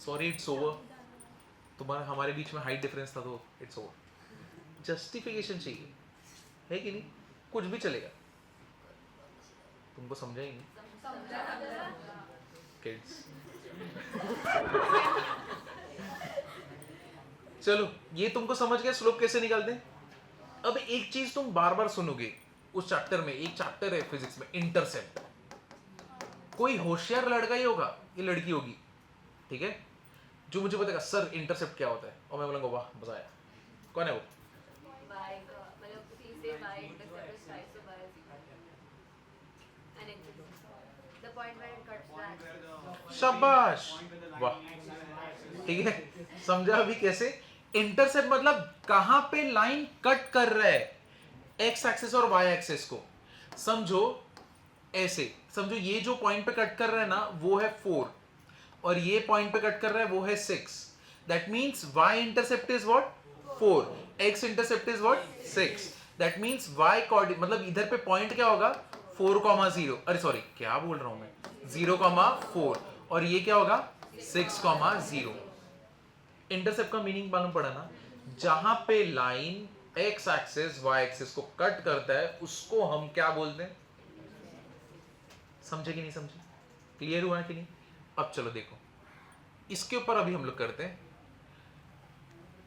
सॉरी इट्स ओवर, तुम्हारा हमारे बीच में हाइट डिफरेंस था तो इट्स ओवर। जस्टिफिकेशन चाहिए है कि नहीं, कुछ भी चलेगा। तुमको समझा ही नहीं किड्स। चलो ये तुमको समझ गया स्लोप कैसे निकालते हैं। अब एक चीज तुम बार बार सुनोगे उस चैप्टर में, एक चैप्टर है फिजिक्स में इंटरसेप्ट। कोई होशियार लड़का ही होगा, ये लड़की होगी, ठीक है, जो मुझे बताएगा सर इंटरसेप्ट क्या होता है, और मैं बोलूंगा वाह मजा आया। कौन है वो? बाय मतलब सी से by intercept is twice so by and the point where it cuts that. शाबाश, वाह ठीक है। समझा अभी कैसे? इंटरसेप्ट मतलब कहां पे लाइन कट कर रहा है एक्स एक्सिस और वाई एक्सिस को। समझो ऐसे, समझो ये जो पॉइंट पे कट कर रहा है ना वो है 4 और ये पॉइंट पे कट कर रहा है वो है 6। That means y intercept is what 4, x intercept is what 6। That means y coordinate मतलब इधर पे पॉइंट क्या होगा 4,0, अरे सॉरी क्या बोल रहा हूं मैं, 0,4, और ये क्या होगा 6,0। इंटरसेप्ट का मीनिंग मालूम पड़ा ना, जहां पे line x axis y axis को कट करता है उसको हम क्या बोलते हैं। समझे कि नहीं समझे? क्लियर हुआ कि नहीं? अब चलो देखो इसके ऊपर अभी हम लोग करते हैं।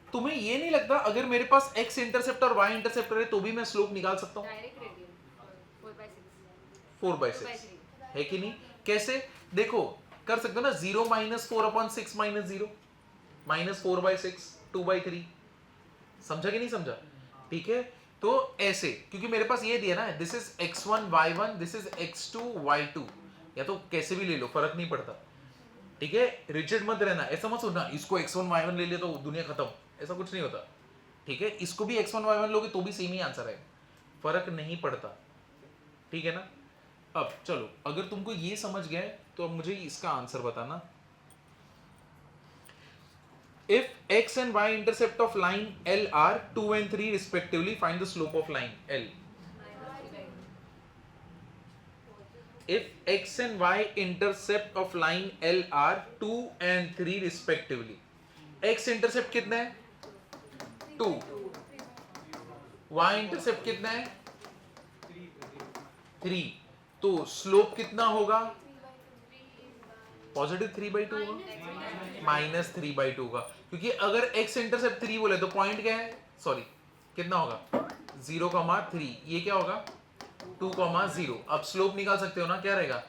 तुम्हें ये नहीं लगता अगर मेरे पास x इंटरसेप्ट और y इंटरसेप्ट है तो भी मैं स्लोप निकाल सकता हूं? डायरेक्ट रेडियन 4/6 4/6 है कि नहीं? कैसे देखो कर सकते हो ना, 0 - 4/6 - 0 -4/6 2/3। समझा कि नहीं समझा? ठीक है, तो ऐसे क्योंकि मेरे पास ये दिया ना, this is x1 y1, this is x2 y2, या तो कैसे भी ले लो फर्क नहीं पड़ता। ठीक है, रिजिड मत रहना, ऐसा मत सोचना इसको x1 y1 ले लिया तो दुनिया खत्म, ऐसा कुछ नहीं होता। ठीक है, इसको भी x1 y1 लोगे तो भी सेम ही आंसर है, फर्क नहीं पड़ता। ठीक है ना? अब चलो अगर तुमको ये समझ गया तो अब मुझे इसका आंसर बताना। If x and y intercept of line L are 2 and 3 respectively, find the slope of line L. If x and y intercept of line L are 2 and 3 respectively, x intercept कितना है 2, y intercept कितना है 3, तो स्लोप कितना होगा पॉजिटिव 3/2 होगा, -3/2 होगा, क्योंकि अगर x इंटरसेप्ट 3 बोले तो पॉइंट क्या है, सॉरी कितना होगा 0,3, ये क्या होगा 2,0। अब स्लोप निकाल सकते हो ना, क्या रहेगा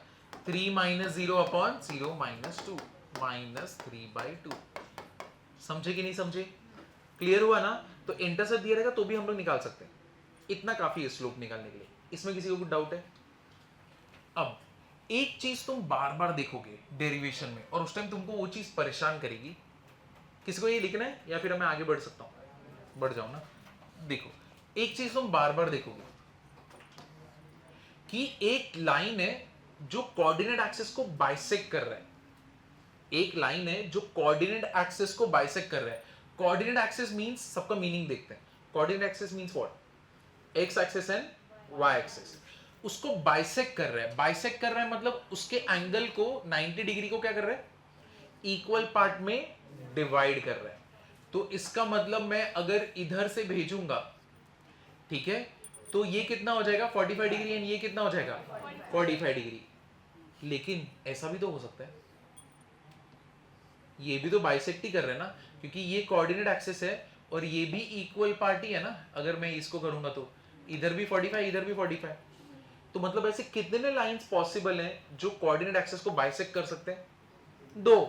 3 - 0/0 -2 -3/2। समझे कि नहीं समझे? क्लियर हुआ ना? तो इंटरसेप्ट दिया रहेगा तो भी हम लोग निकाल सकते हैं, इतना काफी है स्लोप निकालने के लिए। इसमें किसी को कुछ डाउट है? अब एक चीज तुम बार बार देखोगे डेरिवेशन में और उस टाइम तुमको वो चीज परेशान करेगी। किसी को ये लिखना है या फिर मैं आगे बढ़ सकता हूं? बढ़ जाओ ना। देखो एक चीज तुम बार बार देखोगे कि एक लाइन है जो कोऑर्डिनेट एक्सिस को बाइसेक्ट कर रहा है, एक लाइन है जो कोऑर्डिनेट एक्सिस को बाइसेक्ट कर रहा है। कोऑर्डिनेट एक्सिस मींस, सबका मीनिंग देखते हैं। Coordinate axis means what, X axis and Y axis, उसको बाइसेक्ट कर रहा है। बाइसेक्ट कर रहा है मतलब उसके एंगल को 90 डिग्री को क्या कर रहा है इक्वल पार्ट में डिवाइड कर रहा है। तो इसका मतलब मैं अगर इधर से भेजूंगा, ठीक है, तो ये कितना हो जाएगा 45 डिग्री एंड ये कितना हो जाएगा 45 डिग्री। लेकिन ऐसा भी तो हो सकता है, ये भी तो बाइसेक्ट ही कर रहे हैं ना, क्योंकि ये कोऑर्डिनेट एक्सिस है और ये भी इक्वल पार्ट ही है ना। अगर मैं इसको करूंगा तो इधर भी 45 इधर भी 45, तो मतलब ऐसे कितने लाइंस पॉसिबल हैं जो कोऑर्डिनेट एक्सिस को बाइसेक्ट कर सकते हैं? 2,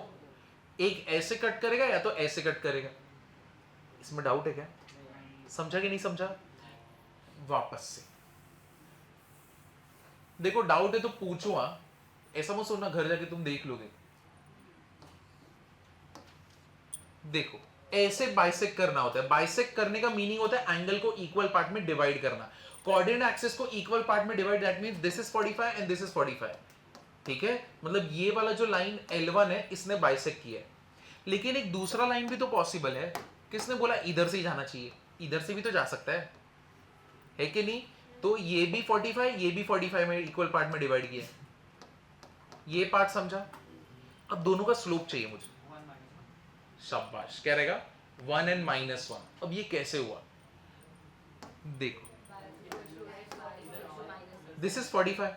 एक ऐसे कट करेगा या तो ऐसे कट करेगा। इसमें डाउट है क्या? समझा कि नहीं समझा? वापस से देखो, डाउट है तो पूछो, हाँ ऐसा मत सोचना घर जाके तुम देख लोगे। देखो ऐसे बाइसेक्ट करना होता है। बाइसेक्ट करने का मीनिंग होता है एंगल को इक्वल पार्ट में डिवाइड करना। कोऑर्डिनेट एक्सिस को इक्वल पार्ट में divide, that means this is 45 and this is 45। ठीक है, मतलब ये वाला जो लाइन L1 है इसने बाइसेक्ट किया है। लेकिन एक दूसरा लाइन भी तो पॉसिबल है। किसने बोला इधर से ही जाना चाहिए? इधर से भी तो जा सकता है कि नहीं? तो ये भी 45, ये भी 45 में इक्वल पार्ट में डिवाइड किया। ये पार्ट समझा? अब दोनों का स्लोप चाहिए मुझे। शाबाश, क्या रहेगा? 1 and -1। अब ये कैसे हुआ देखो, दिस इज 45।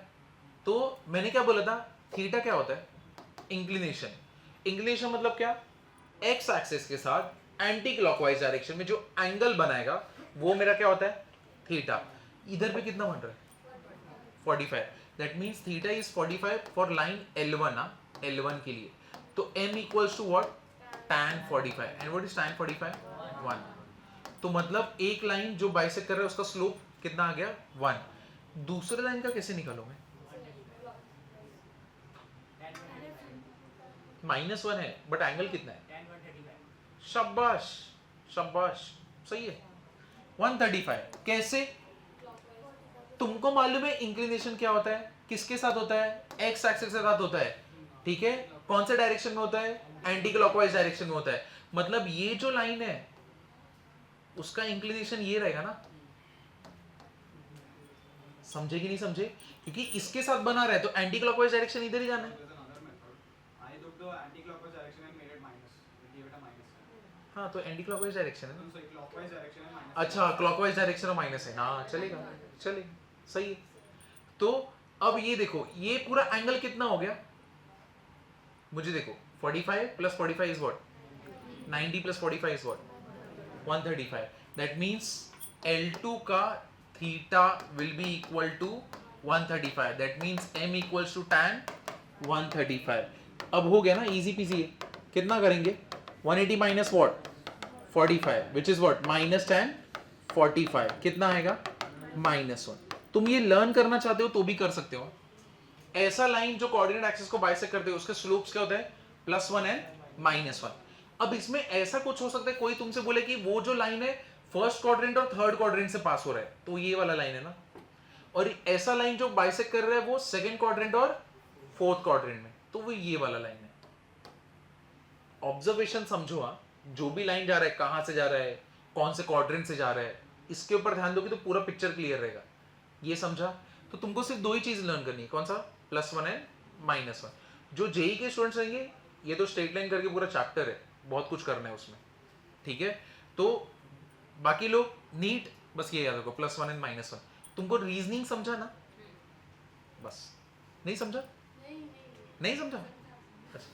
तो मैंने क्या बोला था, थीटा क्या होता है? इंक्लिनेशन। इंक्लिनेशन मतलब क्या? एक्स एक्सिस के साथ एंटी क्लॉकवाइज डायरेक्शन में जो एंगल बनाएगा वो मेरा क्या होता है? थीटा। इधर पे कितना बन रहा है? 45। That means theta is 45 for line L1 ना, L1 के लिए। तो m equals to what? tan 45। And what is tan 45? 1। तो मतलब एक लाइन जो बाइसेक्ट कर रहा है उसका स्लोप कितना आ गया? 1। दूसरे लाइन का कैसे निकालोगे? -1 है बट एंगल कितना है? शाबाश शाबाश, सही है, 135। कैसे? तुमको मालूम है इंक्लिनेशन क्या होता है? किसके साथ होता है? एक्स एक्सिस के साथ होता है। ठीक है, कौन से डायरेक्शन में होता है? एंटी क्लॉकवाइज डायरेक्शन में होता है। मतलब ये जो लाइन है उसका इंक्लिनेशन ये रहेगा ना। समझे कि नहीं समझे? क्योंकि इसके साथ बना रहा है तो एंटी क्लॉकवाइज डायरेक्शन इधर ही जाना है। हाँ, तो एंटी क्लॉकवाइज डायरेक्शन है ना। अच्छा, क्लॉकवाइज डायरेक्शन में माइनस है। हाँ चलेगा, चलेगा, सही है। तो अब ये देखो, ये पूरा एंगल कितना हो गया? मुझे देखो, 45 plus 45 is what? 90 plus 45 is what? 135। That means L2 का theta will be equal to 135। That means m equals to tan 135। अब हो गया ना, इजी पीजी है। कितना करेंगे? 180 minus what? 45, which is what? Minus tan 45। कितना आएगा? -1। तुम ये लर्न करना चाहते हो तो भी कर सकते हो। ऐसा लाइन जो कोऑर्डिनेट एक्सिस को बाइसेक्ट करते हैं उसके स्लोप्स क्या होते हैं? +1 एंड -1। अब इसमें ऐसा कुछ हो सकता है, कोई तुमसे बोले कि वो जो लाइन है फर्स्ट क्वाड्रेंट और थर्ड क्वाड्रेंट से पास हो रहा है, तो ये वाला लाइन है ना। और ऐसा लाइन जो बाइसेक्ट कर रहा है वो सेकंड क्वाड्रेंट और फोर्थ क्वाड्रेंट में, तो वो ये वाला लाइन है। ऑब्जर्वेशन समझो। हाँ, जो भी लाइन जा रहा है, कहां से जा रहा है, कौन से क्वाड्रेंट से जा रहा है, इसके ऊपर ध्यान दोगे तो पूरा पिक्चर क्लियर रहेगा। ये समझा? तो तुमको सिर्फ दो ही चीज लर्न करनी है। कौन सा? +1 एंड -1। जो जेई के स्टूडेंट्स रहेंगे, ये तो स्ट्रेट लाइन करके पूरा चैप्टर है, बहुत कुछ करना है उसमें। ठीक है, तो बाकी लोग नीट बस ये याद रखो, +1 एंड -1। तुमको रीजनिंग समझा ना? बस। नहीं समझा? नहीं समझा? अच्छा,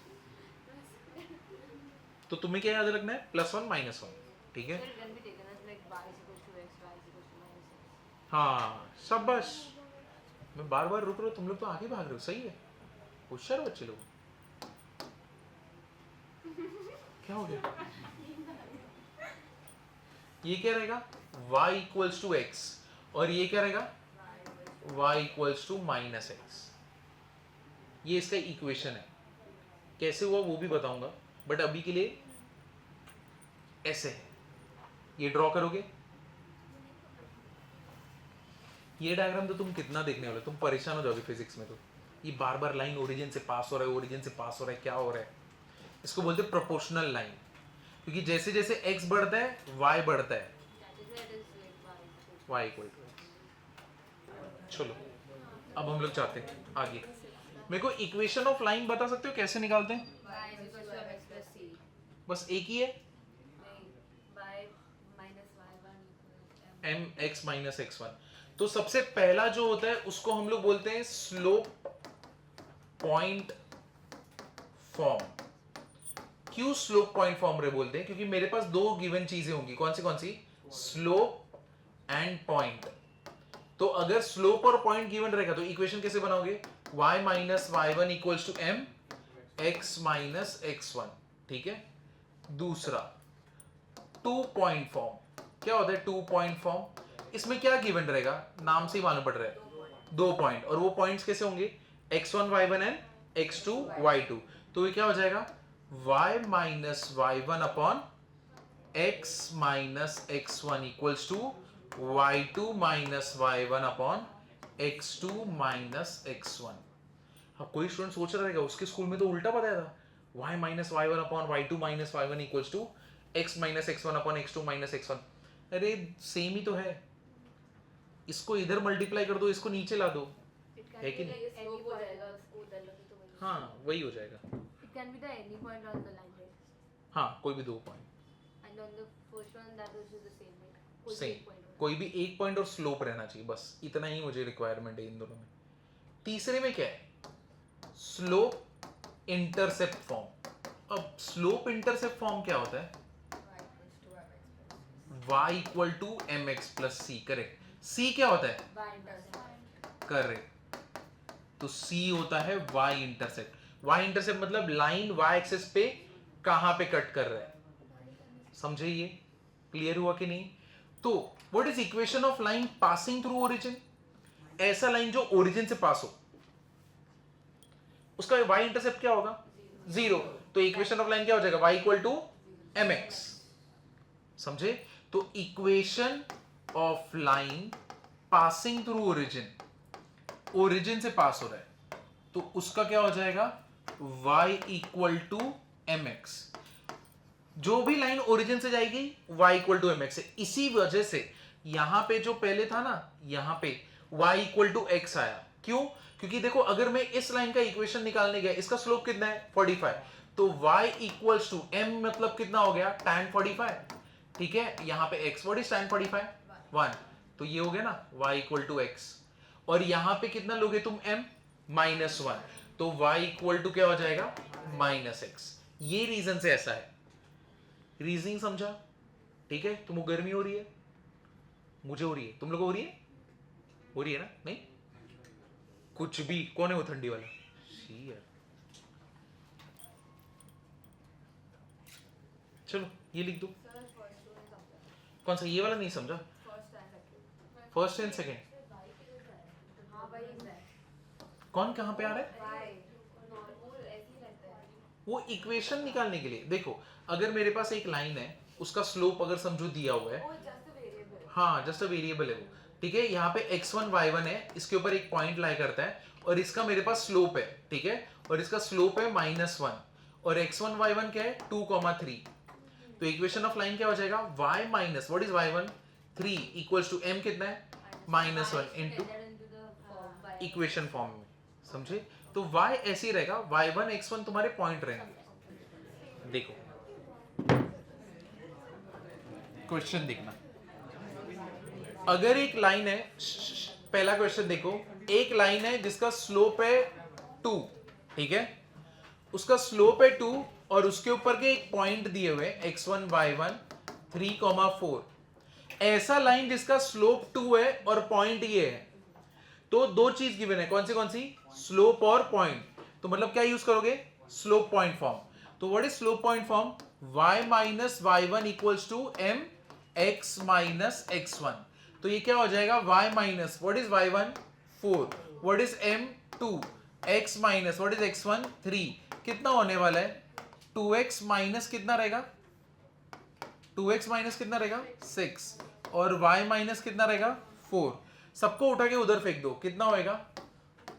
तो तुम्हें क्या याद रखना है? +1 -1। ठीक है, हाँ शाबाश। मैं बार बार रुक रहा हूँ, तुम लोग तो आगे भाग रहे हो। सही है, होशियार बच्चे लोग। क्या हो गया? ये क्या रहेगा? y equals to x। और ये क्या रहेगा? y equals to -x। ये इसका इक्वेशन है। कैसे हुआ वो भी बताऊंगा, बट अभी के लिए ऐसे है। ये ड्रॉ करोगे। ये डायग्राम तो तुम कितना देखने वाले, तुम परेशान हो जाओगे फिजिक्स में। तो ये बार बार लाइन ओरिजिन से पास हो रहा है, ओरिजिन से पास हो रहा है, क्या हो रहा है? इसको बोलते हैं प्रोपोर्शनल लाइन। क्योंकि जैसे जैसे x बढ़ता है y बढ़ता है। y equal to x। चलो अब हम लोग चाहते हैं आगे। मेरे को इक्वेशन ऑफ लाइन बता सकते हो कैसे निकालते हैं? बस एक ही है, mx माइनस x1। तो सबसे पहला जो होता है उसको हम लोग बोलते हैं स्लोप पॉइंट फॉर्म। क्यों स्लोप पॉइंट फॉर्म रे बोलते हैं? क्योंकि मेरे पास दो गिवन चीजें होंगी। कौन सी? Slope and point. तो अगर स्लोप और पॉइंट गिवन रहेगा तो इक्वेशन कैसे बनाओगे? y minus y1 equals to m x minus x1। ठीक है। दूसरा 2 पॉइंट फॉर्म। क्या होता है 2 पॉइंट फॉर्म? इसमें क्या गिवन रहेगा? नाम से ही मालूम पड़ रहा है, 2 पॉइंट। और वो पॉइंट्स कैसे होंगे? x1 y1 and x2 y2। तो ये क्या हो जाएगा? y minus y1 upon x minus x1 equals to y2 minus y1 upon x2 minus x1। हाँ, कोई स्टूडेंट सोच रहा रहेगा उसके स्कूल में तो उल्टा बताया था, y minus y1 upon y2 minus y1 equals to x minus x1 upon x2 minus x1। अरे सेम ही तो है, इसको इधर मल्टीप्लाई कर दो, इसको नीचे ला दो, है कि नहीं? स्लोप हो जाएगा उधर लगे तो वही। हाँ वही हो जाएगा। It can be the any point on the line, right? हाँ कोई भी 2 point, And on the first one, that was just the same, right? कोई भी सेम, एक point होगा। कोई भी एक पॉइंट और स्लोप रहना चाहिए, बस इतना ही मुझे रिक्वायरमेंट है इन दोनों में। तीसरे में क्या है? Slope intercept form. अब स्लोप इंटरसेप्ट फॉर्म क्या होता है? y equal to M X plus C, correct. c क्या होता है? करेक्ट, तो c होता है y इंटरसेप्ट। y इंटरसेप्ट मतलब लाइन y एक्सिस पे कहां पे कट कर रहा है, समझे? ये क्लियर हुआ कि नहीं? तो what is equation of line passing through origin? ऐसा लाइन जो ओरिजिन से पास हो, उसका y इंटरसेप्ट क्या होगा? 0। तो इक्वेशन ऑफ लाइन क्या हो जाएगा? y equal to M X, समझे? तो equation of line passing through origin, origin से पास हो रहा है, तो उसका क्या हो जाएगा? y equal to M X. जो भी लाइन ओरिजिन से जाएगी y equal to M X है। इसी वजह से यहां पे जो पहले था ना, यहां पे y इक्वल टू एक्स आया। क्यों? क्योंकि देखो अगर मैं इस लाइन का इक्वेशन निकालने गया, इसका स्लोप कितना है? 45, तो y इक्वल्स टू m मतलब कितना हो गया? tan 45, ठीक है? यहां पे x, व्हाट इज tan 45? 1, तो ये हो गया ना y इक्वल टू x। और यहां पे कितना लोगे तुम? m माइनस 1, तो y इक्वल टू क्या हो जाएगा? Minus x। ये रीजन से ऐसा है। रीजनिंग समझा? ठीक है? तुमको गर्मी हो रही है, मुझे हो रही है, तुम लोग को हो रही है? हो रही है ना? नहीं कुछ भी, कौन है वो ठंडी वाला? शी यार, चलो ये लिख दो। कौन सा? ये वाला नहीं समझा? फर्स्ट एंड सेकेंड कौन कहां पे आ रहा है? वो इक्वेशन निकालने के लिए। देखो अगर मेरे पास एक लाइन है, उसका स्लोप अगर समझो दिया हुआ है, हाँ जस्ट अ वेरिएबल है वो, ठीक है? यहाँ पे x1 y1 है, इसके ऊपर एक पॉइंट लाई करता है, और इसका मेरे पास स्लोप है, ठीक है? और इसका स्लोप है -1, और x1 y1 क्या है? 2,3। तो इक्वेशन ऑफ लाइन क्या हो जाएगा? y minus what is y1? 3 equals to m कितना है? -1 इनटू इक्वेशन फॉर्म में, समझे? तो y ऐसे ही रहेगा, y1 x1 तुम्हारे पॉइंट रहेंगे। देखो क्वेश्चन देखना, अगर एक लाइन है, पहला क्वेश्चन देखो, एक लाइन है जिसका स्लोप है 2, ठीक है? उसका स्लोप है 2 और उसके ऊपर के एक पॉइंट दिए हुए x1 y1 3,4। ऐसा लाइन जिसका स्लोप 2 है और पॉइंट ये है, तो दो चीज गिवन है, कौन सी? स्लोप और पॉइंट। तो मतलब क्या यूज करोगे? Slope point form. तो what is slope point form? y minus y1 equals to m x minus x1। तो ये क्या हो जाएगा? y minus what is y1? 4, what is m? 2, x minus what is x1? 3। कितना होने वाला है? 2x माइनस कितना रहेगा? 2x माइनस कितना रहेगा? 6, और y माइनस कितना रहेगा? 4। सबको उठा के उधर फेंक दो, कितना होएगा?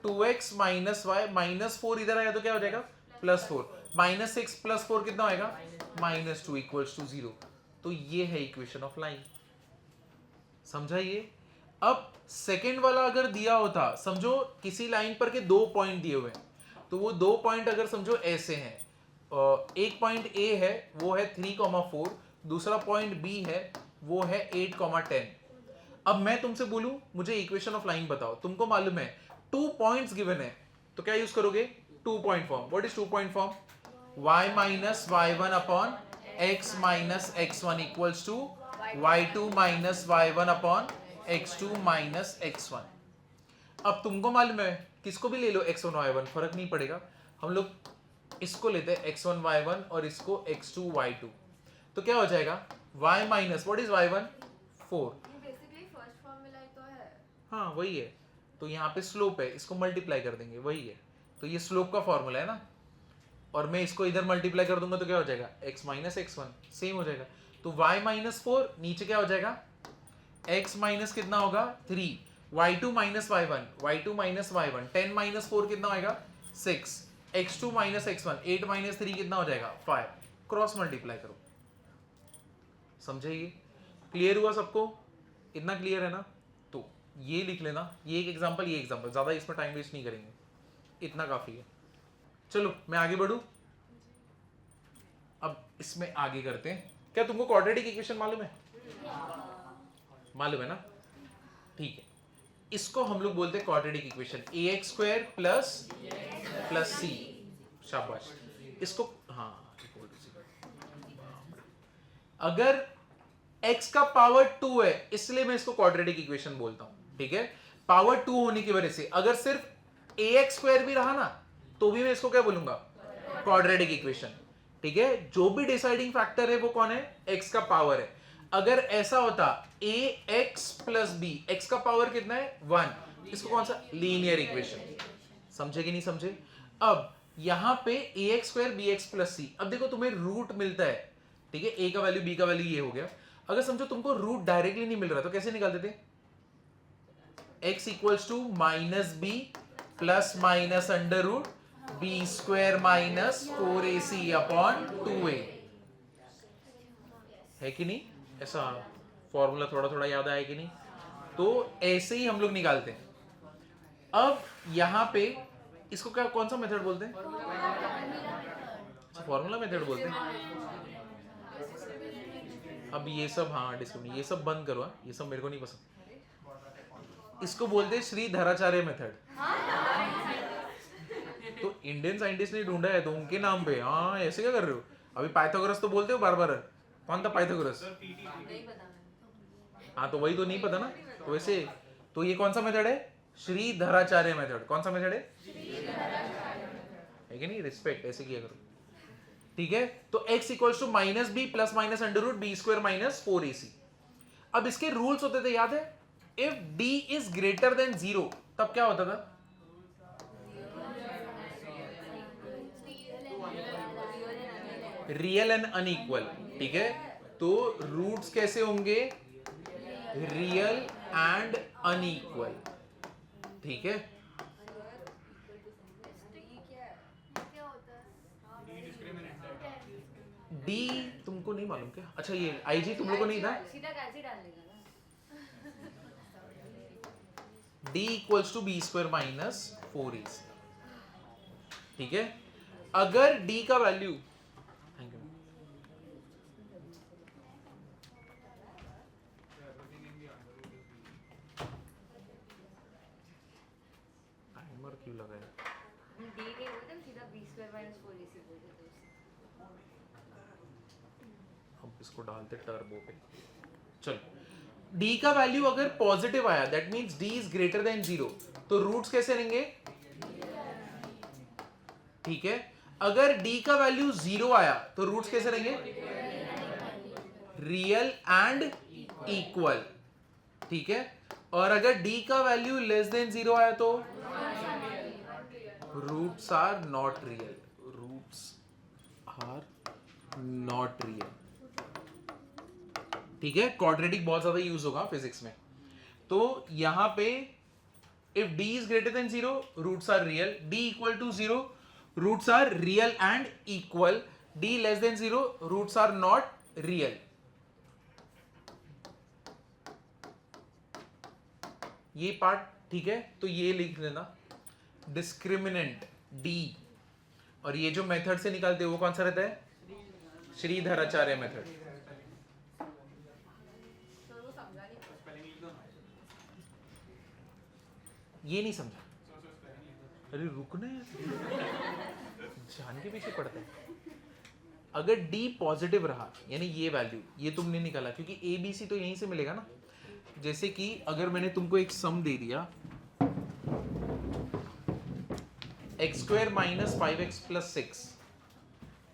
2x माइनस y, -4 इधर आया तो क्या हो जाएगा? +4, -6 + 4 कितना होएगा? -2 इक्वल्स टू 0। तो ये है इक्वेशन ऑफ लाइन, समझा ये? अब सेकेंड वाला अगर दिया होता, समझो किसी लाइन पर के 2 पॉइंट दिए हुए हैं, तो वो 2 पॉइंट अगर समझो ऐसे हैं, एक पॉइंट A है वो है 3,4, दूसरा पॉइंट B है वो है 8,10। अब मैं तुमसे बोलूं मुझे इक्वेशन ऑफ लाइन बताओ, तुमको मालूम है 2 पॉइंट्स गिवन है, तो क्या यूज करोगे? 2 point form. What is 2 point form? y minus y1 upon x minus x1 equals to y2 minus y1 upon x2 minus x1। अब तुमको मालूम है, किसको भी ले लो x1 y1 फर्क नहीं पड़ेगा, हम लोग इसको लेते हैं x1 y1 और इसको x2 y2, तो क्या हो जाएगा? y minus what is y1? 4। Basically first formula ही तो है। हाँ वही है, तो यहाँ पे स्लोप है, इसको मल्टीप्लाई कर देंगे, वही है। तो ये स्लोप का फॉर्मूला है ना, और मैं इसको इधर मल्टीप्लाई कर दूंगा तो क्या हो जाएगा? x माइनस x1, सेम हो जाएगा। तो y माइनस 4 नीचे क्या हो जाएगा, x माइनस कितना होगा 3, y2 minus y1, y2 minus y1, 10 minus 4 कितना होगा 6, x2 माइनस x1, 8 माइनस 3 कितना हो जाएगा 5, क्रॉस मल्टीप्लाई करो। समझे? ये क्लियर हुआ सबको? इतना क्लियर है ना? तो ये लिख लेना, ये एक एग्जांपल, ये एग्जांपल, ज्यादा इसमें टाइम वेस्ट नहीं करेंगे, इतना काफी है। चलो मैं आगे बढ़ूं, अब इसमें आगे करते हैं। क्या तुमको क्वाड्रेटिक इक्वेशन मालूम है? मालूम है ना? ठीक है, इसको हम लोग बोलते हैं quadratic equation, ax square plus c। शाबाश। इसको हाँ, अगर x का पावर 2 है इसलिए मैं इसको क्वाड्रेटिक इक्वेशन बोलता हूं, ठीक है? पावर 2 होने की वजह से अगर सिर्फ ax स्क्वायर भी रहा ना तो भी मैं इसको क्या बोलूंगा, क्वाड्रेटिक इक्वेशन, ठीक है? जो भी डिसाइडिंग फैक्टर है वो कौन है, x का पावर है। अगर ऐसा होता ax प्लस b, x का पावर कितना है 1, इसको कौन सा, लीनियर इक्वेशन। समझे कि नहीं समझे? अब यहां पे ax square bx plus c, अब देखो तुम्हें रूट मिलता है, ठीक है? a का वैल्यू b का वैल्यू ये हो गया। अगर समझो तुमको रूट डायरेक्टली नहीं मिल रहा तो कैसे निकालते थे, x equals to minus b plus minus under root B square minus 4ac upon 2a, है कि नहीं? ऐसा फॉर्मूला थोड़ा थोड़ा याद आया कि नहीं? तो ऐसे ही हम लोग निकालते हैं। अब यहां पे इसको क्या, कौन सा मेथड बोलते हैं? फॉर्मूला मेथड बोलते हैं। अब ये सब, हाँ डिस्क्रिमिनेट, ये सब बंद करो, हाँ? ये सब मेरे को नहीं पसंद। इसको बोलते हैं श्रीधराचार्य मेथड। तो इंडियन साइंटिस्ट ने ढूंढा है तो उनके नाम पे, हाँ ऐसे क्या कर रहे हो? अभी पाइथागोरस तो बोलते हो बार बार, कौन था पाइथागोरस? हाँ तो वही तो नहीं पता ना, तो वैसे तो ये कौन सा मेथड है, श्रीधराचार्य मेथड। कौन सा मेथड है कि नहीं? रिस्पेक्ट, ऐसे किया करो, ठीक है? तो x equals to minus B plus minus under root B square minus 4ac। अब इसके रूल्स होते थे, याद है? If d is greater than 0 तब क्या होता था, रियल एंड अनइक्वल, ठीक है? तो रूट्स कैसे होंगे, रियल एंड अनइक्वल, ठीक है? डी तुमको नहीं मालूम क्या? अच्छा ये आईजी तुम लोग को नहीं था? D equals to B square minus 4ac, ठीक है? अगर डी का वैल्यू, थैंक यू, टाइमर क्यों लगाया? डी नहीं बोलते, सीधा बी स्क्वायर माइनस 4ac बोलते थे उसे। अब इसको डालते टर्बो पे। चलो d का वैल्यू अगर पॉजिटिव आया that means d is greater than 0, तो रूट्स कैसे रहेंगे, ठीक है? अगर d का वैल्यू 0 आया तो रूट्स कैसे रहेंगे, रियल एंड इक्वल, ठीक है? और अगर d का वैल्यू लेस देन 0 आया तो roots are not real, roots are not real, ठीक है? क्वाड्रेटिक बहुत ज्यादा यूज होगा फिजिक्स में। तो यहां पे if d is greater than 0 roots are real, d equal to 0 roots are real and equal, d less than 0 roots are not real. ये पार्ट ठीक है? तो ये लिख लेना, डिस्क्रिमिनेंट d, और ये जो मेथड से निकालते हैं वो कौन सा रहता है, श्रीधराचार्य मेथड। ये नहीं समझा? अरे रुकना यार, जान के पीछे पड़ता है। अगर d पॉजिटिव रहा यानी ये वैल्यू, ये तुमने निकाला क्योंकि a b c तो यहीं से मिलेगा ना। जैसे कि अगर मैंने तुमको एक सम दे दिया x square minus 5x plus 6,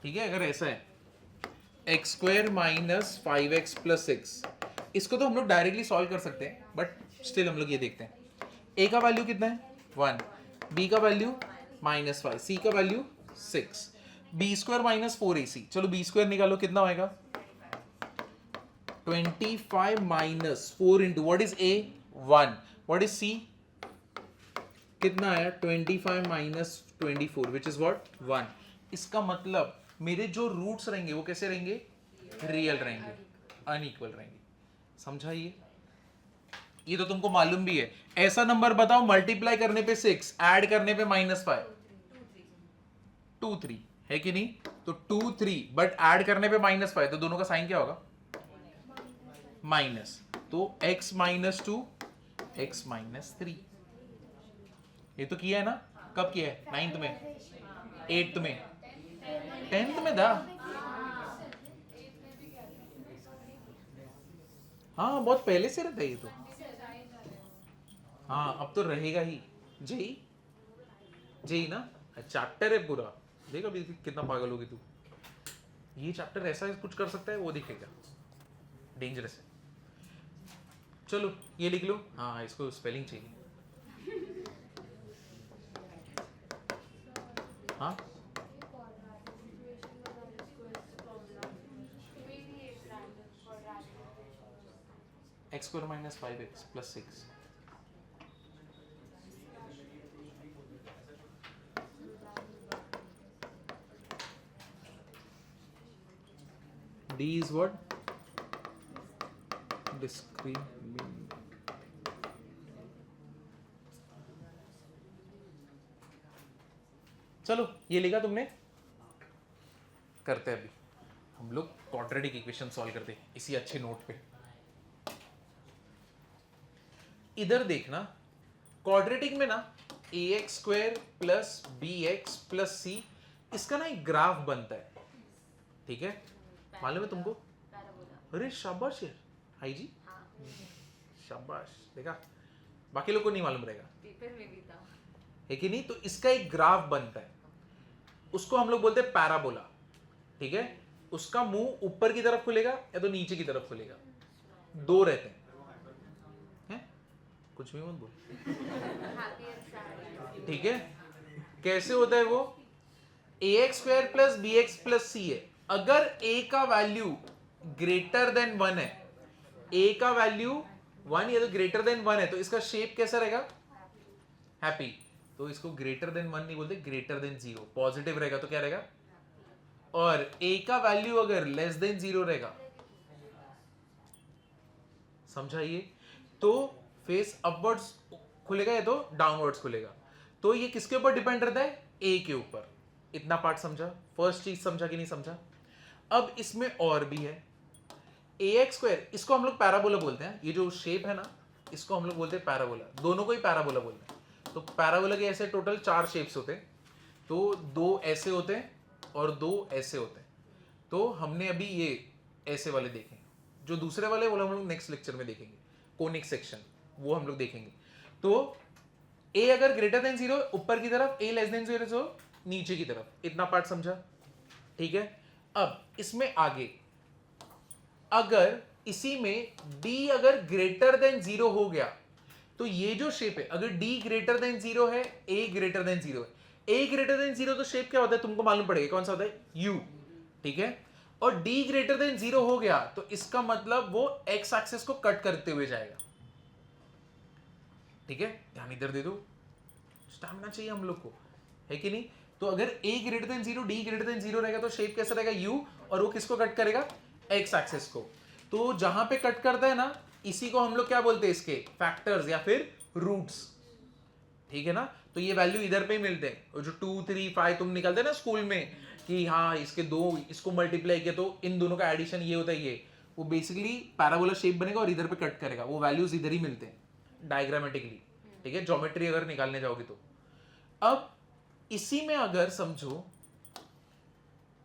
ठीक है? अगर ऐसा है x square minus 5x plus 6, इसको तो हम लोग डायरेक्टली सॉल्व कर सकते हैं बट स्टिल हम लोग ये देखते हैं। a का वैल्यू कितना है 1, b का वैल्यू माइनस 5, c का value 6, b square minus 4ac। चलो b स्क्वायर निकालो, कितना होएगा 25 minus 4 into what is A? 1. What is C? कितना आया? 25 minus 24 which is what? 1. इसका मतलब मेरे जो रूट्स रहेंगे वो कैसे रहेंगे? रियल रहेंगे, अनइक्वल रहेंगे. समझा ये तो तुमको मालूम भी है. ऐसा नंबर बताओ मल्टीप्लाई करने पे 6, ऐड करने पे -5. 2 3 है कि नहीं? तो 2 3 बट ऐड करने पे -5, तो दोनों का साइन क्या होगा? माइनस. तो x -2 x -3. ये तो किया है ना? कब किया है? 9th में, 8th में, 10th में था. हाँ बहुत पहले से रहता है ये तो. हाँ अब तो रहेगा ही. जेई ना चैप्टर है पूरा. देख अभी कितना पागल होगी तू. ये चैप्टर ऐसा कुछ कर सकता है, वो दिखेगा. डेंजरस है. चलो ये लिख लो. हाँ इसको स्पेलिंग चाहिए. हाँ x² - 5x + 6. D is what? Discriminant. चलो ये लिखा तुमने. करते हैं अभी हम लोग क्वाड्रेटिक इक्वेशन सॉल्व करते हैं इसी अच्छे नोट पे. इधर देखना क्वाड्रेटिक में ना ax² + bx + c इसका ना एक ग्राफ बनता है. ठीक है, मालूम है तुमको? अरे शाबाश यार. हाई जी शाबाश. देखा बाकी लोग को नहीं मालूम रहेगा. पेपर में भी था. है कि नहीं? तो इसका एक ग्राफ बनता है, उसको हम लोग बोलते हैं पैराबोला. ठीक है, उसका मुंह ऊपर की तरफ खुलेगा या तो नीचे की तरफ खुलेगा. दो रहते हैं. कुछ भी मत बोल. ठीक है, कैसे होता है वो? ax² + bx + c है. अगर a का वैल्यू ग्रेटर देन 1 है, a का वैल्यू 1 या तो ग्रेटर देन 1 है, तो इसका शेप कैसा रहेगा? हैप्पी. तो इसको ग्रेटर देन 1 नहीं बोलते, ग्रेटर देन 0. पॉजिटिव रहेगा तो क्या रहेगा? और a का वैल्यू अगर लेस देन 0 रहेगा, समझाइए, तो फेस अपवर्ड्स खुलेगा या तो डाउनवर्ड्स खुलेगा. तो ये किसके ऊपर डिपेंड रहता है? a के ऊपर. इतना पार्ट समझा? फर्स्ट चीज समझा कि नहीं समझा? अब इसमें और भी है. ax², इसको हम लोग पैराबोला बोलते हैं. ये जो शेप है ना, इसको हम लोग बोलते हैं पैराबोला. दोनों को ही पैराबोला बोलते हैं. तो पैराबोला के ऐसे टोटल 4 शेप्स होते हैं. तो 2 ऐसे होते हैं और 2 ऐसे होते हैं. तो हमने अभी ये ऐसे वाले देखे. जो दूसरे वाले वो हम लोग नेक्स्ट लेक्चर में देखेंगे. कोनिक सेक्शन वो हम लोग देखेंगे. तो a अगर ग्रेटर देन 0 ऊपर की तरफ, a लेस देन 0 नीचे की तरफ. इतना पार्ट समझा? ठीक है. अब इसमें आगे अगर इसी में d अगर ग्रेटर देन 0 हो गया, तो ये जो शेप है, अगर d ग्रेटर देन 0 है, a ग्रेटर देन 0 है. a ग्रेटर देन 0 तो शेप क्या होता है तुमको मालूम पड़ेगा. कौन सा होता है? u. ठीक है. और d ग्रेटर देन 0 हो गया तो इसका मतलब वो x एक्सिस को कट करते हुए जाएगा. ठीक है, ध्यान इधर दे दो. स्टैमिना चाहिए हम लोग को, है कि नहीं? तो अगर a greater than 0, d greater than 0 रहेगा तो शेप कैसा रहेगा? u. और वो किसको कट करेगा? x एक्सिस को. तो जहां पे कट करता है ना, इसी को हम लोग क्या बोलते हैं? इसके फैक्टर्स या फिर रूट्स. ठीक है ना? तो ये वैल्यू इधर पे ही मिलते हैं. जो 2 3 5 तुम निकालते हैं ना स्कूल में कि हाँ इसके दो, इसको मल्टीप्लाई किया तो इन दोनों का एडिशन ये होता है. ये वो बेसिकली पैराबोला शेप बनेगा और इधर पे कट करेगा. वो वैल्यूज इधर ही मिलते हैं डायग्रामेटिकली. ठीक है, ज्योमेट्री अगर निकालने जाओगे तो. अब इसी में अगर समझो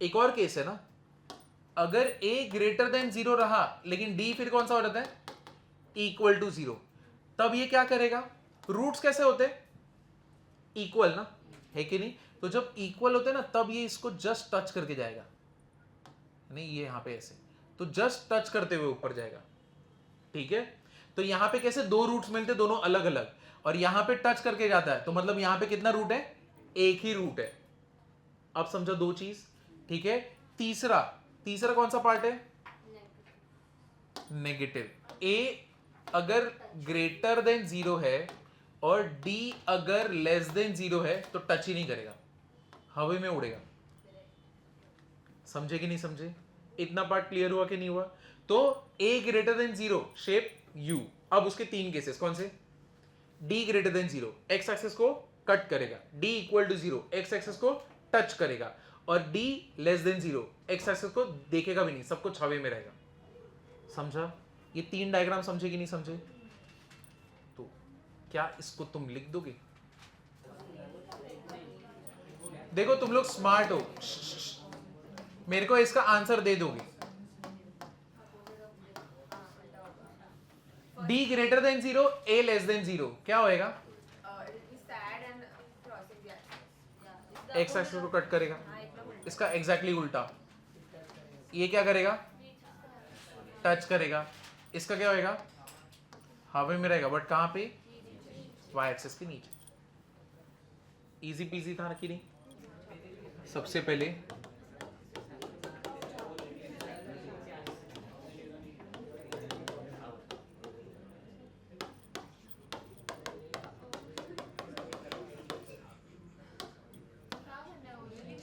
एक और केस है ना, अगर a ग्रेटर देन 0 रहा लेकिन d फिर कौन सा हो जाता है? Equal to 0. तब ये क्या करेगा? रूट्स कैसे होते हैं? इक्वल ना, है कि नहीं? तो जब इक्वल होते हैं ना, तब ये इसको जस्ट टच करके जाएगा. नहीं, ये यहां पे ऐसे, तो जस्ट टच करते हुए ऊपर जाएगा. ठीक है. तो यहां पे कैसे दो रूट्स मिलते, दोनों अलग अलग, और यहां पे टच करके जाता है. तो मतलब यहां पे कितना रूट है? एक ही रूट है. अब समझो दो चीज. ठीक है. तीसरा कौन सा पार्ट है? नेगेटिव, a अगर ग्रेटर देन 0 है और d अगर लेस देन 0 है तो टच ही नहीं करेगा, हवा में उड़ेगा। समझे कि नहीं समझे? इतना पार्ट क्लियर हुआ कि नहीं हुआ? तो a greater than 0 shape u। अब उसके तीन केसेस कौन से? d greater than 0 x axis को कट करेगा, d equal to 0 x axis को टच करेगा, और d less than 0 x axis को देखेगा भी नहीं, सब कुछ हवा में रहेगा। समझा? ये तीन डायग्राम समझे कि नहीं समझे? तो क्या इसको तुम लिख दोगे? देखो तुम लोग स्मार्ट हो, मेरे को इसका आंसर दे दोगे। d greater than 0 a less than 0 क्या होएगा? x एक्सिस को कट करेगा, इसका एग्जैक्टली उल्टा। ये क्या करेगा? टच करेगा। इसका क्या होएगा? हवा में रहेगा, बट कहां पे? y एक्सिस के नीचे। इजी पीजी था कि नहीं? सबसे पहले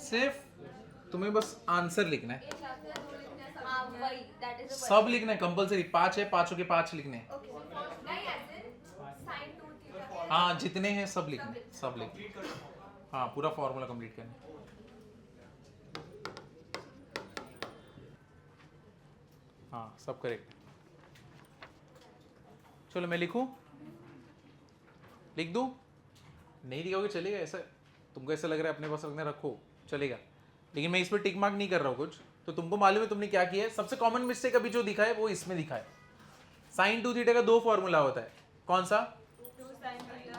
सिर्फ तुम्हें बस आंसर लिखना है, सब लिखना है कंपलसरी। 5 है, 5 के 5 लिखने हैं। हाँ जितने हैं सब लिखने, सब लिखने। हाँ पूरा फॉर्मूला कंप्लीट करना। हाँ सब करेक्ट। चलो मैं लिखूं, लिख दूं? नहीं लिखोगे चलेगा, ऐसा तुमको ऐसा लग रहा है अपने पास रखने, रखो चलेगा, लेकिन मैं इस पर टिक मार्क नहीं कर रहा हूँ कुछ। तो तुमको मालूम है तुमने क्या किया है? सबसे कॉमन मिस्टेक अभी जो दिखा है वो इसमें दिखा है। साइन 2 थीटा का दो फॉर्मूला होता है, कौन सा?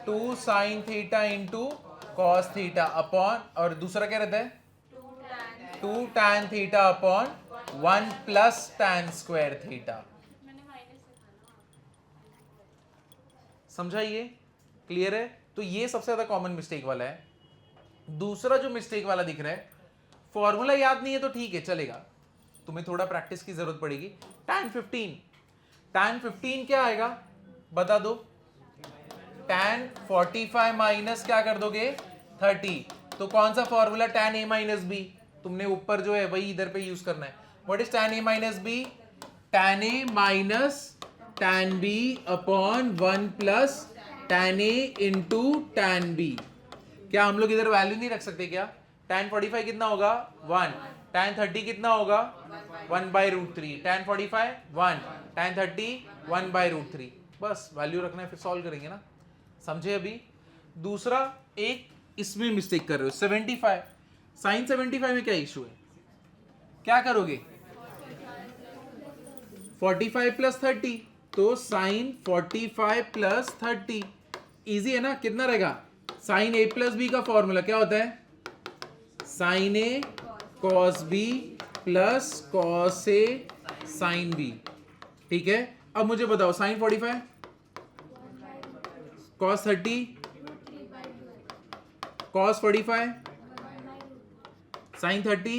2 sine theta into cos theta upon, और दूसरा क्या रहता है? 2 tan theta upon 1 plus tan square theta. समझा? ये क्लियर है? तो ये सबसे ज्यादा कॉमन मिस्टेक वाला है। दूसरा जो मिस्टेक वाला दिख रहा है, फॉर्मूला याद नहीं है तो ठीक है चलेगा, तुम्हें थोड़ा प्रैक्टिस की जरूरत पड़ेगी। tan 15, tan 15 क्या आएगा बता दो? tan 45 माइनस क्या कर दोगे? 30। तो कौन सा formula? tan a minus B. तुमने ऊपर जो है वही इधर पे यूज करना है। What is tan a minus बी? tan a minus tan b upon 1 plus tan a into tan b। क्या हम लोग इधर वैल्यू नहीं रख सकते क्या? tan 45 कितना होगा? 1। tan 30 कितना होगा? 1 by root 3। tan 45 1, tan 30 1 by root 3। बस वैल्यू रखना है, फिर सॉल्व करेंगे ना। समझे? अभी दूसरा एक इसमें मिस्टेक कर रहे हो, 75 साइन 75 में क्या इशू है? क्या करोगे? 45 प्लस 30, तो साइन 45 प्लस 30 इजी है ना? कितना रहेगा? साइन ए प्लस बी का फॉर्मूला क्या होता है? Sign A cos B plus cos A sine B. ठीक है, अब मुझे बताओ साइन 45 कॉस 30 कॉस 45 साइन 30।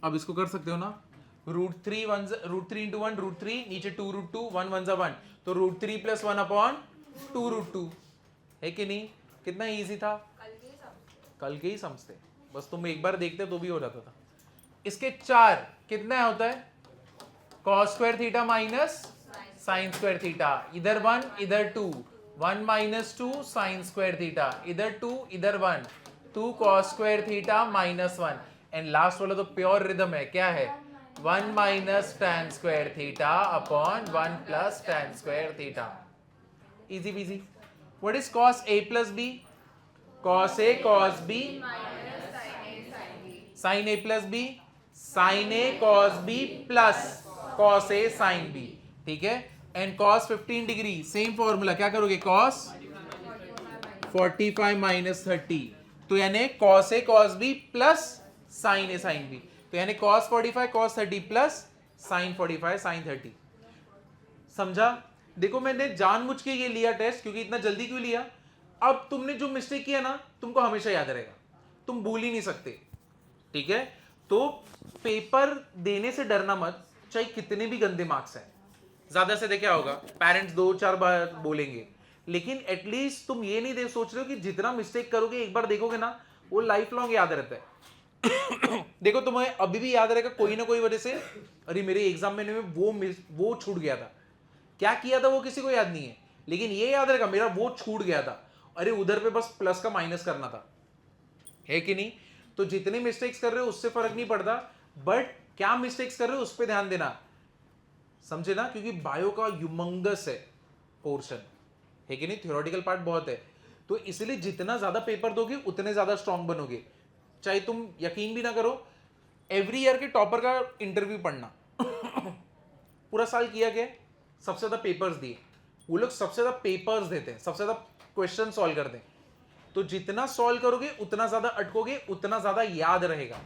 अब इसको कर सकते हो ना, रूट 3 इंटू 1 रूट 3, नीचे 2 रूट 2, 1 1 1, तो रूट 3 प्लस 1 अपॉन 2 रूट 2 है कि नहीं? कितना इजी था, कल के ही समझते, बस तुम एक बार देखते तो भी हो जाता था। इसके 4 कितना होता है? cos square theta minus sine square theta, इधर 1 इधर 2, 1 माइनस 2 साइन स्क्वायर थीटा, इधर 2 इधर 1, 2 cos square theta minus 1, and last वाला तो प्योर रिदम है, क्या है? 1 minus tan square theta upon 1 plus tan square theta. Easy PG. What is cos a plus b? Cos a cos b sin a plus b sin a cos b plus cos a sin b। ठीक है, and cos 15 degree same formula, क्या करोगे? cos 45 माइनस 30, तो यानी cos a cos b plus sin a sin b, तो यानी cos 45 cos 30 plus sin 45 sin 30। समझा? देखो मैंने जानबूझ के ये लिया टेस्ट, क्योंकि इतना जल्दी क्यों लिया? अब तुमने जो मिस्टेक किया ना, तुमको हमेशा याद रहेगा, तुम भूल ही नहीं सकते। ठीक है, तो पेपर देने से डरना मत, चाहे कितने भी गंदे मार्क्स हैं, ज्यादा से क्या होगा, पेरेंट्स 2-4 बार बोलेंगे, लेकिन एटलीस्ट तुम ये नहीं सोच रहे हो कि जितना मिस्टेक करोगे एक बार देखोगे ना वो लाइफ लॉन्ग याद रहता है। देखो तुम्हें अभी भी याद रहेगा कोई ना कोई वजह से, अरे मेरे एग्जाम में वो छूट गया था, क्या किया था वो किसी को याद नहीं है, लेकिन ये याद रहेगा मेरा वो छूट गया था, अरे उधर पे बस प्लस का माइनस करना था, है कि नहीं। तो जितने मिस्टेक्स कर रहे हो उससे फर्क नहीं पड़ता, बट क्या मिस्टेक्स कर रहे हो उस पर ध्यान देना, समझे ना, क्योंकि बायो का ह्यूमंगस है पोर्शन, है कि नहीं, थ्योरेटिकल पार्ट बहुत है, तो इसलिए जितना ज्यादा पेपर दोगे उतने ज्यादा स्ट्रांग बनोगे। चाहे तुम यकीन भी ना करो, एवरी ईयर के टॉपर का इंटरव्यू पढ़ना, पूरा साल किया गया, सबसे ज्यादा पेपर्स दिए, वो लोग सबसे ज्यादा पेपर्स देते हैं, सबसे ज्यादा क्वेश्चन सॉल्व करते हैं, तो जितना सॉल्व करोगे उतना ज्यादा अटकोगे, उतना ज्यादा याद रहेगा।